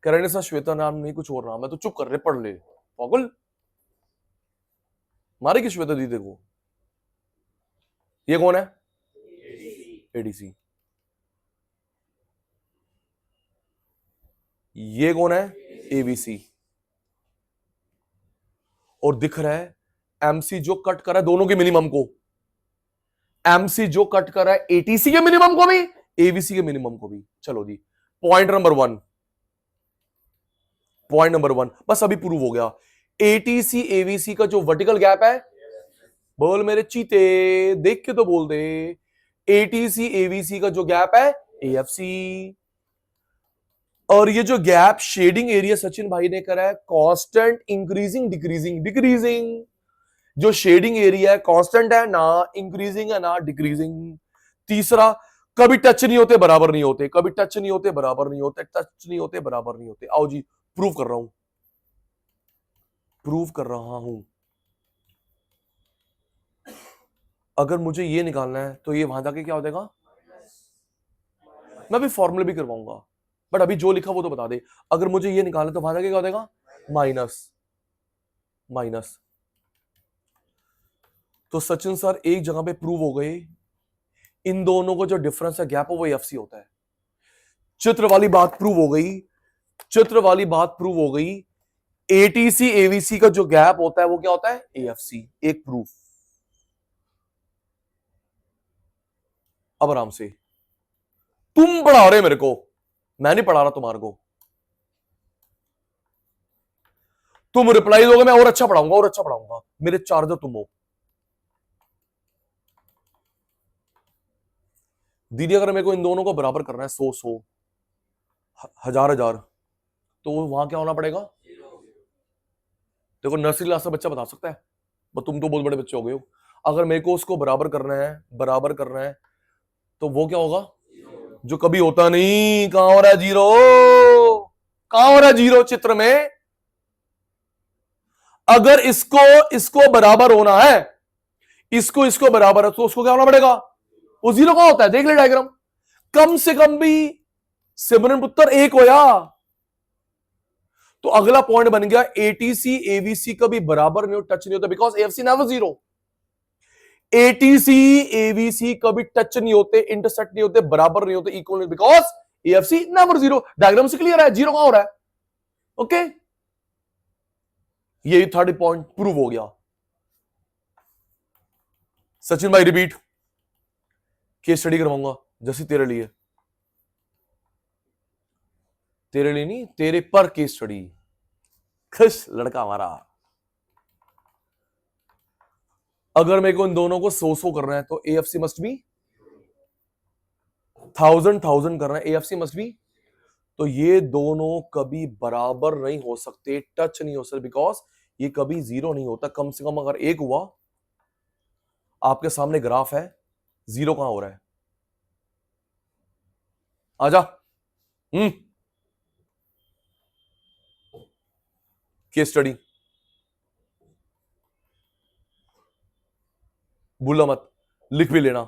करने सा, श्वेता नाम नहीं, कुछ और नाम है, तो चुप कर रहे, पढ़ ले पागल। मारे की श्वेता दीदी को। ये कौन है? एडीसी। ये कौन है? एवीसी। और दिख रहा है एमसी जो कट कर रहा है दोनों के मिनिमम को, एमसी जो कट कर रहा है एटीसी के मिनिमम को भी, एवीसी के मिनिमम को भी। चलो जी, पॉइंट नंबर 1, पॉइंट नंबर 1 बस अभी प्रूव हो गया। एटीसी एवीसी का जो वर्टिकल गैप है, बोल मेरे चीते, देख के तो बोल दे। एटीसी एवीसी का जो गैप है एएफसी, और ये जो गैप शेडिंग एरिया सचिन भाई ने करा है कांस्टेंट इंक्रीजिंग डिक्रीजिंग डिक्रीजिंग, जो शेडिंग एरिया है कांस्टेंट है, ना इंक्रीजिंग है ना डिक्रीजिंग। तीसरा, कभी टच नहीं होते बराबर नहीं होते, कभी टच नहीं होते बराबर नहीं होते, टच नहीं होते बराबर नहीं होते। आओ जी प्रूव कर रहा हूं, प्रूव कर रहा हूं। अगर मुझे ये निकालना है तो ये वहां जाके क्या हो जाएगा, मैं भी फॉर्मूला भी करवाऊंगा, बट अभी जो लिखा वो तो बता दे। अगर मुझे ये निकालना है तो वहां जाके क्या हो जाएगा, माइनस माइनस। तो सचिन सर एक जगह पे प्रूव हो गए, इन दोनों को जो डिफरेंस है गैप वो एफसी होता है। चित्र वाली बात प्रूव हो गई, चित्र वाली बात प्रूव हो गई। एटीसी एवीसी का जो गैप होता है वो क्या होता है, एएफसी। एक प्रूफ। अब आराम से, तुम पढ़ा रहे मेरे को, मैं नहीं पढ़ा रहा तुम्हारे को। तुम रिप्लाई दोगे मैं और अच्छा पढ़ाऊंगा, और अच्छा पढ़ाऊंगा। मेरे चार्जर तुम हो। दीदी अगर मेरे को इन दोनों को बराबर करना है, 100 हजार हजार, तो वहां क्या होना पड़ेगा। देखो नर्सरी क्लास का बच्चा बता सकता है, पर तुम तो बहुत बड़े बच्चे हो गए हो। अगर मेरे को उसको बराबर करना है, बराबर करना है, तो वो क्या होगा, जो कभी होता नहीं। कहां हो रहा है जीरो, कहां हो रहा है जीरो चित्र में। अगर इसको इसको बराबर होना है, इसको इसको बराबर है, तो उसको क्या होना पड़ेगा, वो जीरो कहां होता है, देख ले डायग्राम। कम से कम भी सिमरन पुत्र एक होया। तो अगला पॉइंट बन गया, एटीसी एवीसी कभी बराबर नहीं हो, टच नहीं होता, because FC never zero. ATC AVC कभी टच नहीं होते, इंटरसेक्ट नहीं होते, बराबर नहीं होते, इक्वल नहीं, because AFC never zero. Diagram से क्लियर है, जीरो कहां हो रहा है। ओके, ये थर्ड पॉइंट प्रूव हो गया। सचिन भाई रिपीट, केस स्टडी करवाऊंगा जैसे तेरे लिए, तेरे लिए नहीं, तेरे पर केस स्टडी। खुश लड़का हमारा। अगर मेरे को इन दोनों को 100 करना है तो एएफसी मस्ट बी 1000 करना है, एएफसी मस्ट बी। तो ये दोनों कभी बराबर नहीं हो सकते, टच नहीं हो सकते, बिकॉज ये कभी जीरो नहीं होता। कम से कम अगर एक हुआ, आपके सामने ग्राफ है, जीरो कहां हो रहा है, आजा। केस स्टडी भूलना मत, लिख भी लेना।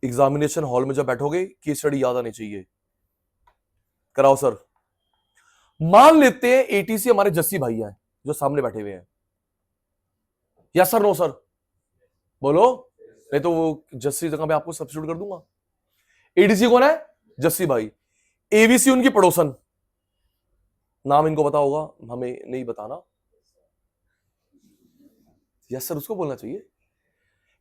एग्जामिनेशन हॉल में जब बैठोगे केस स्टडी याद आनी चाहिए। कराओ सर। मान लेते हैं एटीसी हमारे जस्सी भाई हैं जो सामने बैठे हुए हैं, यस सर नो सर बोलो, नहीं तो वो जस्सी जगह पे आपको सब्स्टिट्यूट कर दूंगा। एटीसी कौन है, जस्सी भाई। एवीसी उनकी पड़ोसन, नाम इनको पता होगा, हमें नहीं बताना। यस सर उसको बोलना चाहिए।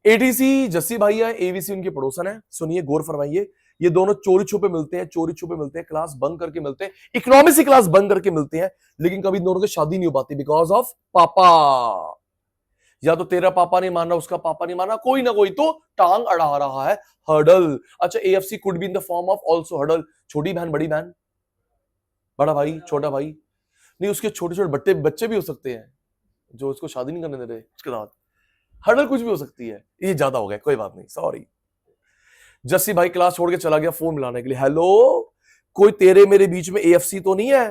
एटीसी जस्सी भाई है, एवीसी उनके पड़ोसन है। सुनिए गौर फरमाइए, ये दोनों चोरी छुपे मिलते हैं, चोरी छुपे मिलते हैं, क्लास बंक करके मिलते हैं, इकोनॉमिक्स की क्लास बंक करके मिलते हैं, लेकिन कभी दोनों की शादी नहीं हो पाती, बिकॉज ऑफ पापा। या तो तेरा पापा नहीं मान रहा, उसका पापा नहीं मान रहा, कोई ना कोई तो टांग अड़ा रहा है, हर्डल। अच्छा, AFC could be in the form of also hurdle, छोटी बहन बड़ी बहन, बड़ा भाई छोटा भाई, नहीं उसके छोटे छोटे बच्चे भी हो सकते हैं जो उसको शादी नहीं करने दे रहे उसके साथ। हर्डल कुछ भी हो सकती है, ये ज्यादा हो गया, कोई बात नहीं, सॉरी। जस्सी भाई क्लास छोड़ के चला गया फोन मिलाने के लिए, हेलो कोई तेरे मेरे बीच में एएफसी तो नहीं है।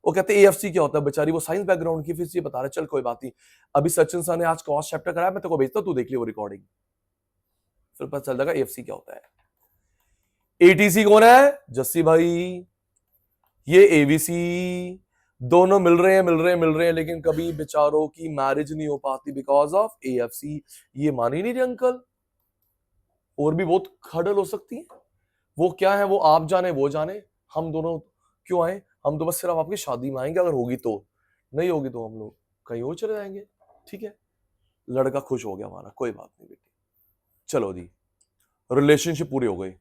वो कहते एएफसी क्या होता है, बेचारी वो साइंस बैकग्राउंड की, फिर ये बता रहे, चल कोई बात नहीं। अभी सचिन सर ने आज कॉस्ट चैप्टर कराया, मैं तेरे को भेजता हूं, तू देख लियो वो रिकॉर्डिंग, फिर पता चल जाएगा एएफसी क्या होता है। एटीसी कौन है, जस्सी भाई। ये एवीसी, दोनों मिल रहे हैं, लेकिन कभी बेचारों की मैरिज नहीं हो पाती बिकॉज ऑफ एएफसी। ये मान ही नहीं रहे अंकल, और भी बहुत हर्डल हो सकती है। वो क्या है वो आप जाने, वो जाने, हम दोनों क्यों आए, हम तो बस सिर्फ आपकी शादी में आएंगे, अगर होगी तो, नहीं होगी तो हम लोग कहीं और चले जाएंगे। ठीक है, लड़का खुश हो गया हमारा, कोई बात नहीं बेटी, चलो दी, रिलेशनशिप पूरी हो गई।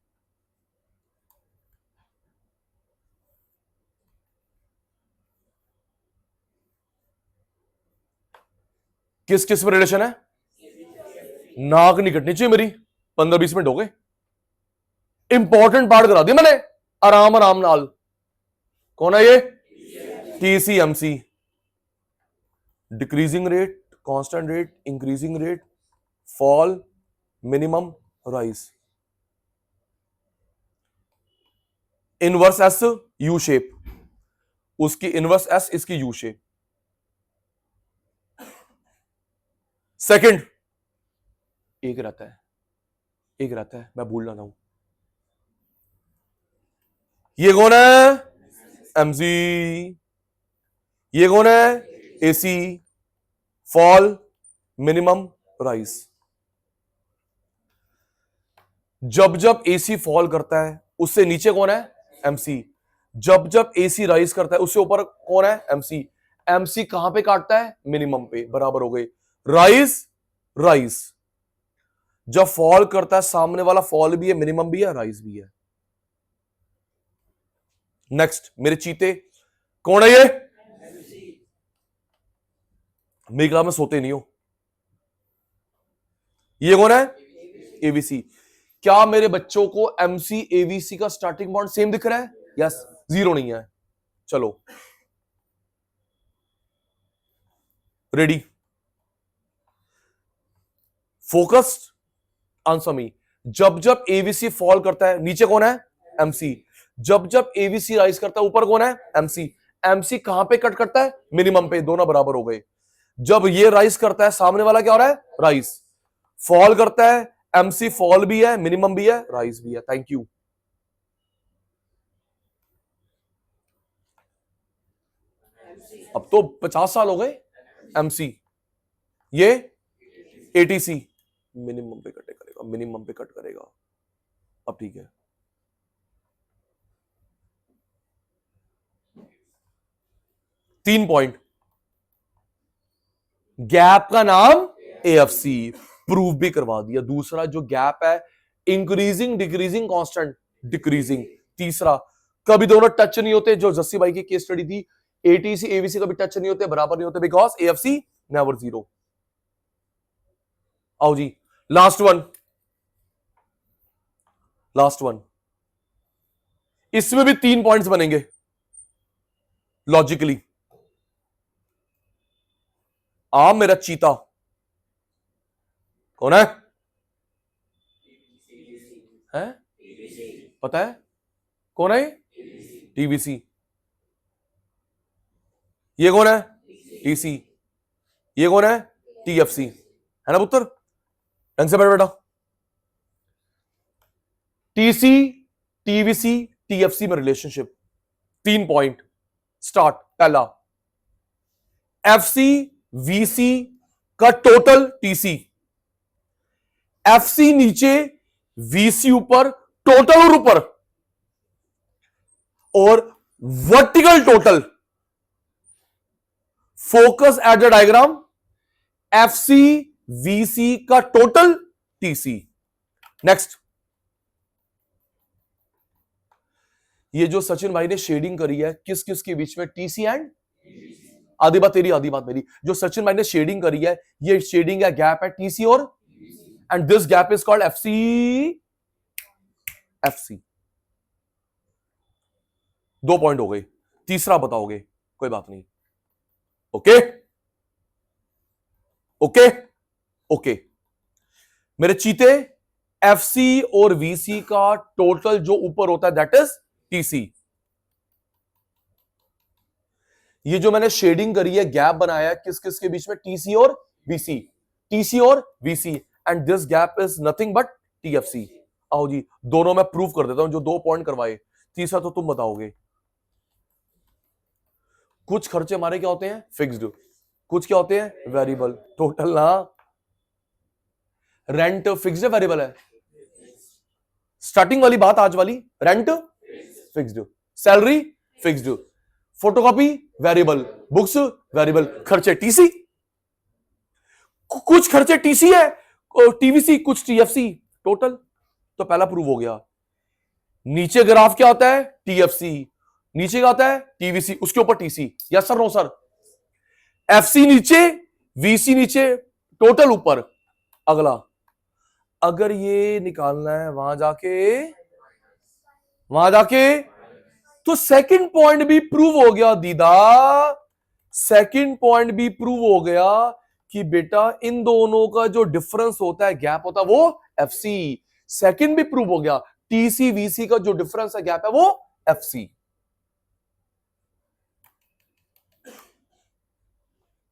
किस किस में रिलेशन है, नाक नहीं कटनी चाहिए मेरी, 15-20 मिनट हो गए, इंपॉर्टेंट पार्ट करा दिया मैंने, आराम आराम नाल। कौन है ये? TCMC। Decreasing rate, constant rate, increasing rate, fall, minimum, rise. Inverse S U shape, उसकी इनवर्स एस, इसकी यू शेप। सेकंड एक रहता है, एक रहता है, मैं भूल ना जाऊं। ये कौन है? एमसी। ये कौन है? एसी। Fall, minimum, rise. जब जब एसी फॉल करता है उससे नीचे कौन है? एमसी। जब जब एसी राइज करता है उससे ऊपर कौन है? एमसी। एमसी कहां पे काटता है? मिनिमम पे। बराबर हो गई। Rise, rise. जब फॉल करता है सामने वाला फॉल भी है, मिनिमम भी है, राइज भी है। नेक्स्ट मेरे चीते, कौन है ये? मेरी क्लास में सोते नहीं हो। ये कौन है? एवीसी। क्या मेरे बच्चों को एमसी एवीसी का स्टार्टिंग पॉइंट सेम दिख रहा है? यस। जीरो नहीं है। चलो रेडी, फोकस्ड, आंसर मी। जब जब एवीसी फॉल करता है नीचे कौन है? एमसी। जब जब एवीसी राइज करता है ऊपर कौन है? एमसी। एमसी कहां पे कट करता है? मिनिमम पे। दोनों बराबर हो गए। जब ये राइज करता है सामने वाला क्या हो रहा है? राइज। फॉल करता है, एमसी फॉल भी है, मिनिमम भी है, राइज भी है। Thank you. अब तो 50 साल हो गए। एमसी, ये एटीसी मिनिमम पे कट करेगा, मिनिमम पे कट करेगा। अब ठीक है। तीन पॉइंट। गैप का नाम एएफसी, प्रूव भी करवा दिया। दूसरा जो गैप है, इंक्रीजिंग डिक्रीजिंग कांस्टेंट, डिक्रीजिंग। तीसरा कभी दोनों टच नहीं होते, जो जस्सी भाई की केस स्टडी थी। एटीसी एवीसी कभी टच नहीं होते, बराबर नहीं होते, बिकॉज एएफसी नेवर जीरो। आओ जी, लास्ट वन, लास्ट वन। इसमें भी 3 पॉइंट्स बनेंगे लॉजिकली। मेरा चीता कौन है? हैं? पता है कौन है? टीवीसी। ये कौन है? टीसी। ये कौन है? टीएफसी। है ना पुत्र? ढंग से बैठ बेटा। टीसी, टीवीसी, टीएफसी में रिलेशनशिप। 3 पॉइंट। स्टार्ट। पहला, एफसी वीसी का टोटल टीसी। एफसी नीचे, वीसी ऊपर, टोटल और ऊपर, और vertical total. Focus at the diagram. FC VC का टोटल टीसी। नेक्स्ट, ये जो सचिन भाई ने शेडिंग करी है किस किस के बीच में? टीसी एंड, आधी बात तेरी आधी बात मेरी। जो सचिन भाई ने शेडिंग करी है, ये शेडिंग है, गैप है टीसी और, and this gap is called FC. FC. 2 point हो गए। तीसरा बताओगे? कोई बात नहीं। Okay okay okay. मेरे चीते, एफसी और वीसी का टोटल जो ऊपर होता है दैट इज टीसी। ये जो मैंने शेडिंग करी है, गैप बनाया है, किस किस के बीच में? टीसी और वीसी। टीसी और VC, and this gap is nothing but TFC. आओ जी, दोनों मैं प्रूव कर देता हूं, जो 2 पॉइंट करवाए। तीसरा तो तुम बताओगे। कुछ खर्चे हमारे क्या होते हैं? फिक्स्ड। कुछ क्या होते हैं? वेरिएबल। टोटल ना। रेंट फिक्स्ड है, वेरिएबल है? स्टार्टिंग वाली बात आज वाली, rent fixed, salary fixed, photocopy variable, books variable, खर्चे टीसी। कुछ खर्चे टीसी है, टीवीसी, कुछ टीएफसी, टोटल। तो पहला प्रूव हो गया। नीचे ग्राफ क्या होता है? टीएफसी। नीचे क्या होता है? टीवीसी, उसके ऊपर TC. Yes sir, no sir? FC नीचे, वीसी नीचे, टोटल ऊपर। अगला, अगर ये निकालना है वहां जाके तो सेकंड पॉइंट भी प्रूव हो गया दीदा, सेकंड पॉइंट भी प्रूव हो गया कि बेटा इन दोनों का जो डिफरेंस होता है, गैप होता है, वो एफसी। सेकंड भी प्रूव हो गया, टीसी वीसी का जो डिफरेंस है, गैप है, वो एफसी।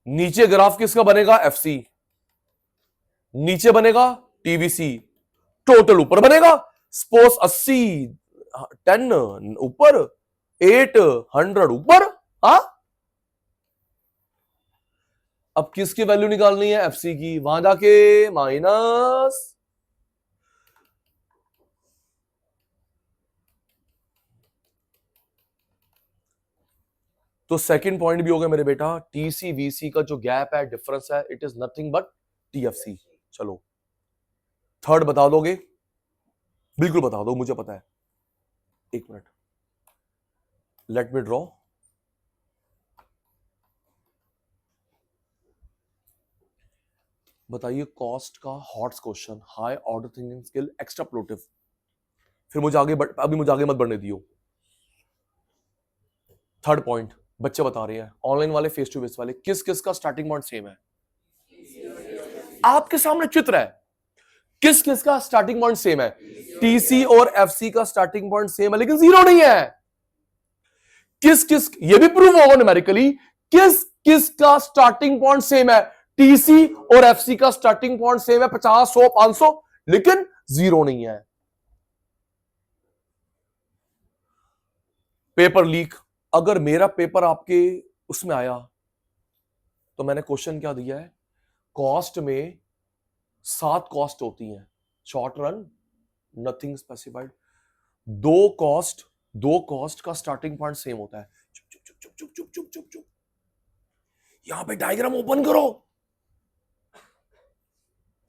नीचे ग्राफ किसका बनेगा? एफसी। नीचे बनेगा टीवीसी। टोटल ऊपर बनेगा सपोज 80, 10 ऊपर, 800 ऊपर। हा? अब किसकी वैल्यू निकालनी है? एफसी की। वहां जाके माइनस, तो सेकंड पॉइंट भी हो गया मेरे बेटा, टीसी वीसी का जो गैप है, डिफरेंस है, it is nothing but TFC. चलो थर्ड बता दोगे? बिल्कुल बता दो, मुझे पता है। एक मिनट, लेट मी ड्रॉ। बताइए कॉस्ट का hot question, high order thinking skill, extrapolative. फिर मुझे आगे अभी मुझे आगे मत बढ़ने दियो। थर्ड पॉइंट बच्चे बता रहे हैं, ऑनलाइन वाले, फेस टू फेस वाले, किस किस का स्टार्टिंग पॉइंट सेम है? आपके सामने चित्र है, किस किस का स्टार्टिंग पॉइंट सेम है? टीसी और एफसी का स्टार्टिंग पॉइंट सेम है, लेकिन जीरो नहीं है। किस किस, ये भी प्रूव होगा न्यूमेरिकली, किस किस का स्टार्टिंग पॉइंट सेम है? टीसी और एफसी का स्टार्टिंग पॉइंट सेम है, 50, 100, 500, लेकिन जीरो नहीं है। पेपर लीक, अगर मेरा पेपर आपके उसमें आया तो मैंने क्वेश्चन क्या दिया है? कॉस्ट में 7 कॉस्ट होती हैं, शॉर्ट रन, नथिंग स्पेसिफाइड। दो कॉस्ट का स्टार्टिंग पॉइंट सेम होता है। चुप चुप चुप चुप चुप चुप चुप चुप, यहां पे डायग्राम ओपन करो।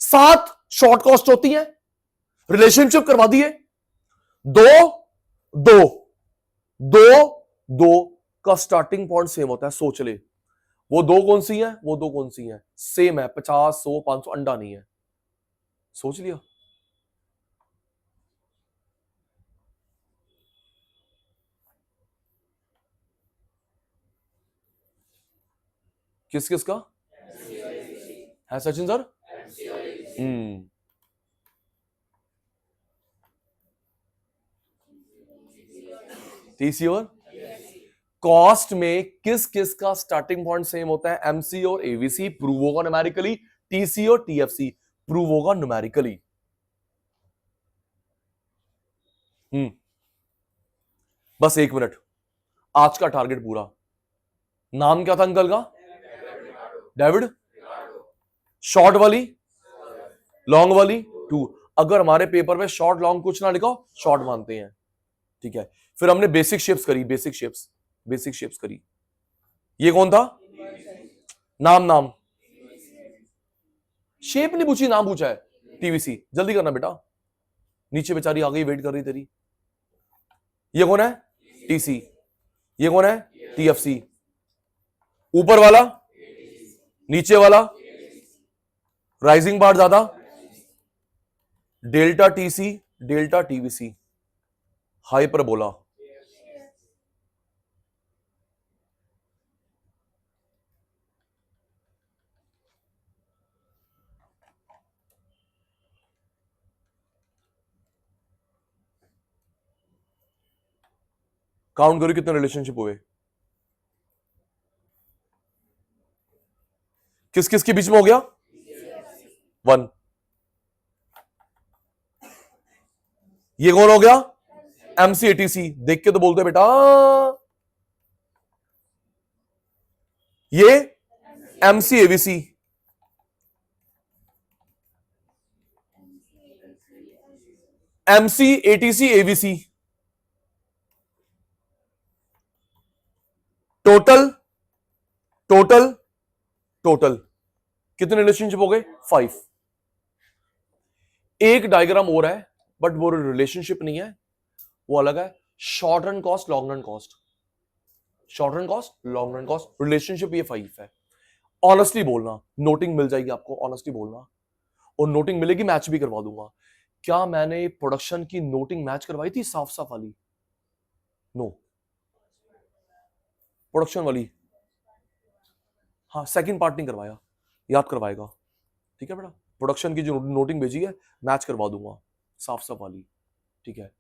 7 शॉर्ट कॉस्ट होती हैं, रिलेशनशिप करवा दिए। दो दो दो दो का स्टार्टिंग पॉइंट सेम होता है। सोच ले, वो दो कौन सी है? वो दो कौन सी है? सेम है, 50, 100, 500, अंडा नहीं है। सोच लिया? किस किस का है सचिन सर? टीसी और कॉस्ट में किस किस का स्टार्टिंग पॉइंट सेम होता है? एमसी और एवीसी, प्रूव होगा न्यूमेरिकली। टीसी और टीएफसी, प्रूव होगा न्यूमेरिकली। बस 1 मिनट, आज का टारगेट पूरा। नाम क्या था अंकल का? डेविड। शॉर्ट वाली, लॉन्ग वाली 2। अगर हमारे पेपर में शॉर्ट लॉन्ग कुछ ना लिखो, शॉर्ट मानते हैं, ठीक है। फिर हमने बेसिक शेप्स करी, बेसिक शेप्स करी। ये कौन था? नाम नाम, शेप नहीं पूछी, नाम पूछा है। टीवीसी, जल्दी करना बेटा, नीचे बेचारी आ गई, वेट कर रही तेरी। ये कौन है? टीसी। ये कौन है? टीएफसी। ऊपर वाला, नीचे वाला, राइजिंग बार ज्यादा, delta TC, delta TVC, hyperbola. Count करो कितने रिलेशनशिप हुए, किस किस के बीच में हो गया? 1। ये कौन हो गया? MC ATC. देख के तो बोलते बेटा, ये MC AVC, MC ATC AVC. Total total total कितने रिलेशनशिप हो गए? 5। एक डायग्राम और है, बट वो रिलेशनशिप नहीं है, वो अलग है। Short run cost, long run cost, short run cost, long run cost, relationship ये 5 है। ऑनेस्टली बोलना, नोटिंग मिल जाएगी आपको, ऑनेस्टली बोलना, और नोटिंग मिलेगी, मैच भी करवा दूंगा। क्या मैंने प्रोडक्शन की नोटिंग मैच करवाई थी साफ साफ वाली? नो। प्रोडक्शन वाली, हाँ सेकंड पार्ट नहीं करवाया, याद करवाएगा, ठीक है बेटा। प्रोडक्शन की जो नोटिंग भेजी है मैच करवा दूंगा साफ साफ वाली, ठीक है।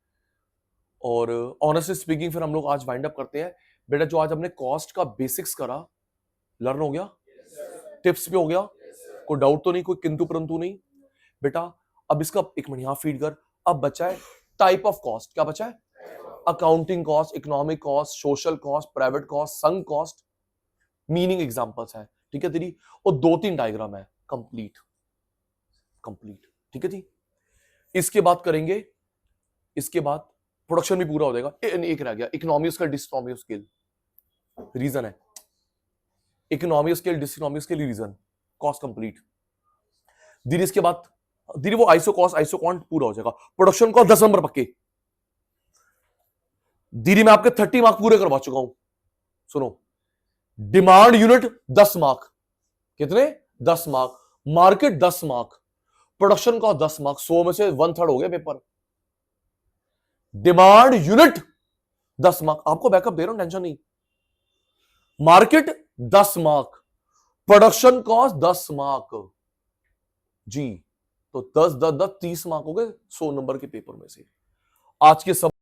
और ऑनेस्टली स्पीकिंग फिर हम लोग आज वाइंड अप करते हैं बेटा। जो आज हमने कॉस्ट का बेसिक्स करा, लर्न हो गया, टिप्स भी हो गया, कोई डाउट तो नहीं, कोई किंतु परंतु नहीं बेटा। अब इसका एक मिनट यहां फीड कर। अब बचा है टाइप ऑफ कॉस्ट। क्या बचा है? Accounting cost, economic cost, social cost, private cost, sunk cost, meaning examples है, ठीक है तेरी। और 2-3 डायग्राम है, कंप्लीट कंप्लीट, ठीक है जी। इसके बाद करेंगे, इसके बाद प्रोडक्शन भी पूरा हो जाएगा। एक रह गया, economy scale, diseconomy scale, reason है। Economy scale, diseconomy scale, reason, cost complete. धीरे इसके बाद धीरे वो आइसो कॉस्ट, आइसो क्वांट पूरा हो जाएगा। प्रोडक्शन कॉस्ट 10 नंबर पक्के। धीरे मैं आपके 30 मार्क पूरे करवा चुका हूं। सुनो, डिमांड यूनिट 10 मार्क, कितने? 10 mark. Market 10 mark, production cost 10 mark, 100 में से 1/3 हो गया पेपर। डिमांड यूनिट 10 मार्क, आपको बैकअप दे रहा हूं, टेंशन नहीं। Market 10 mark, production cost 10 mark जी। तो 10 10 10 30 मार्क हो गए 100 नंबर के पेपर में से। आज के सब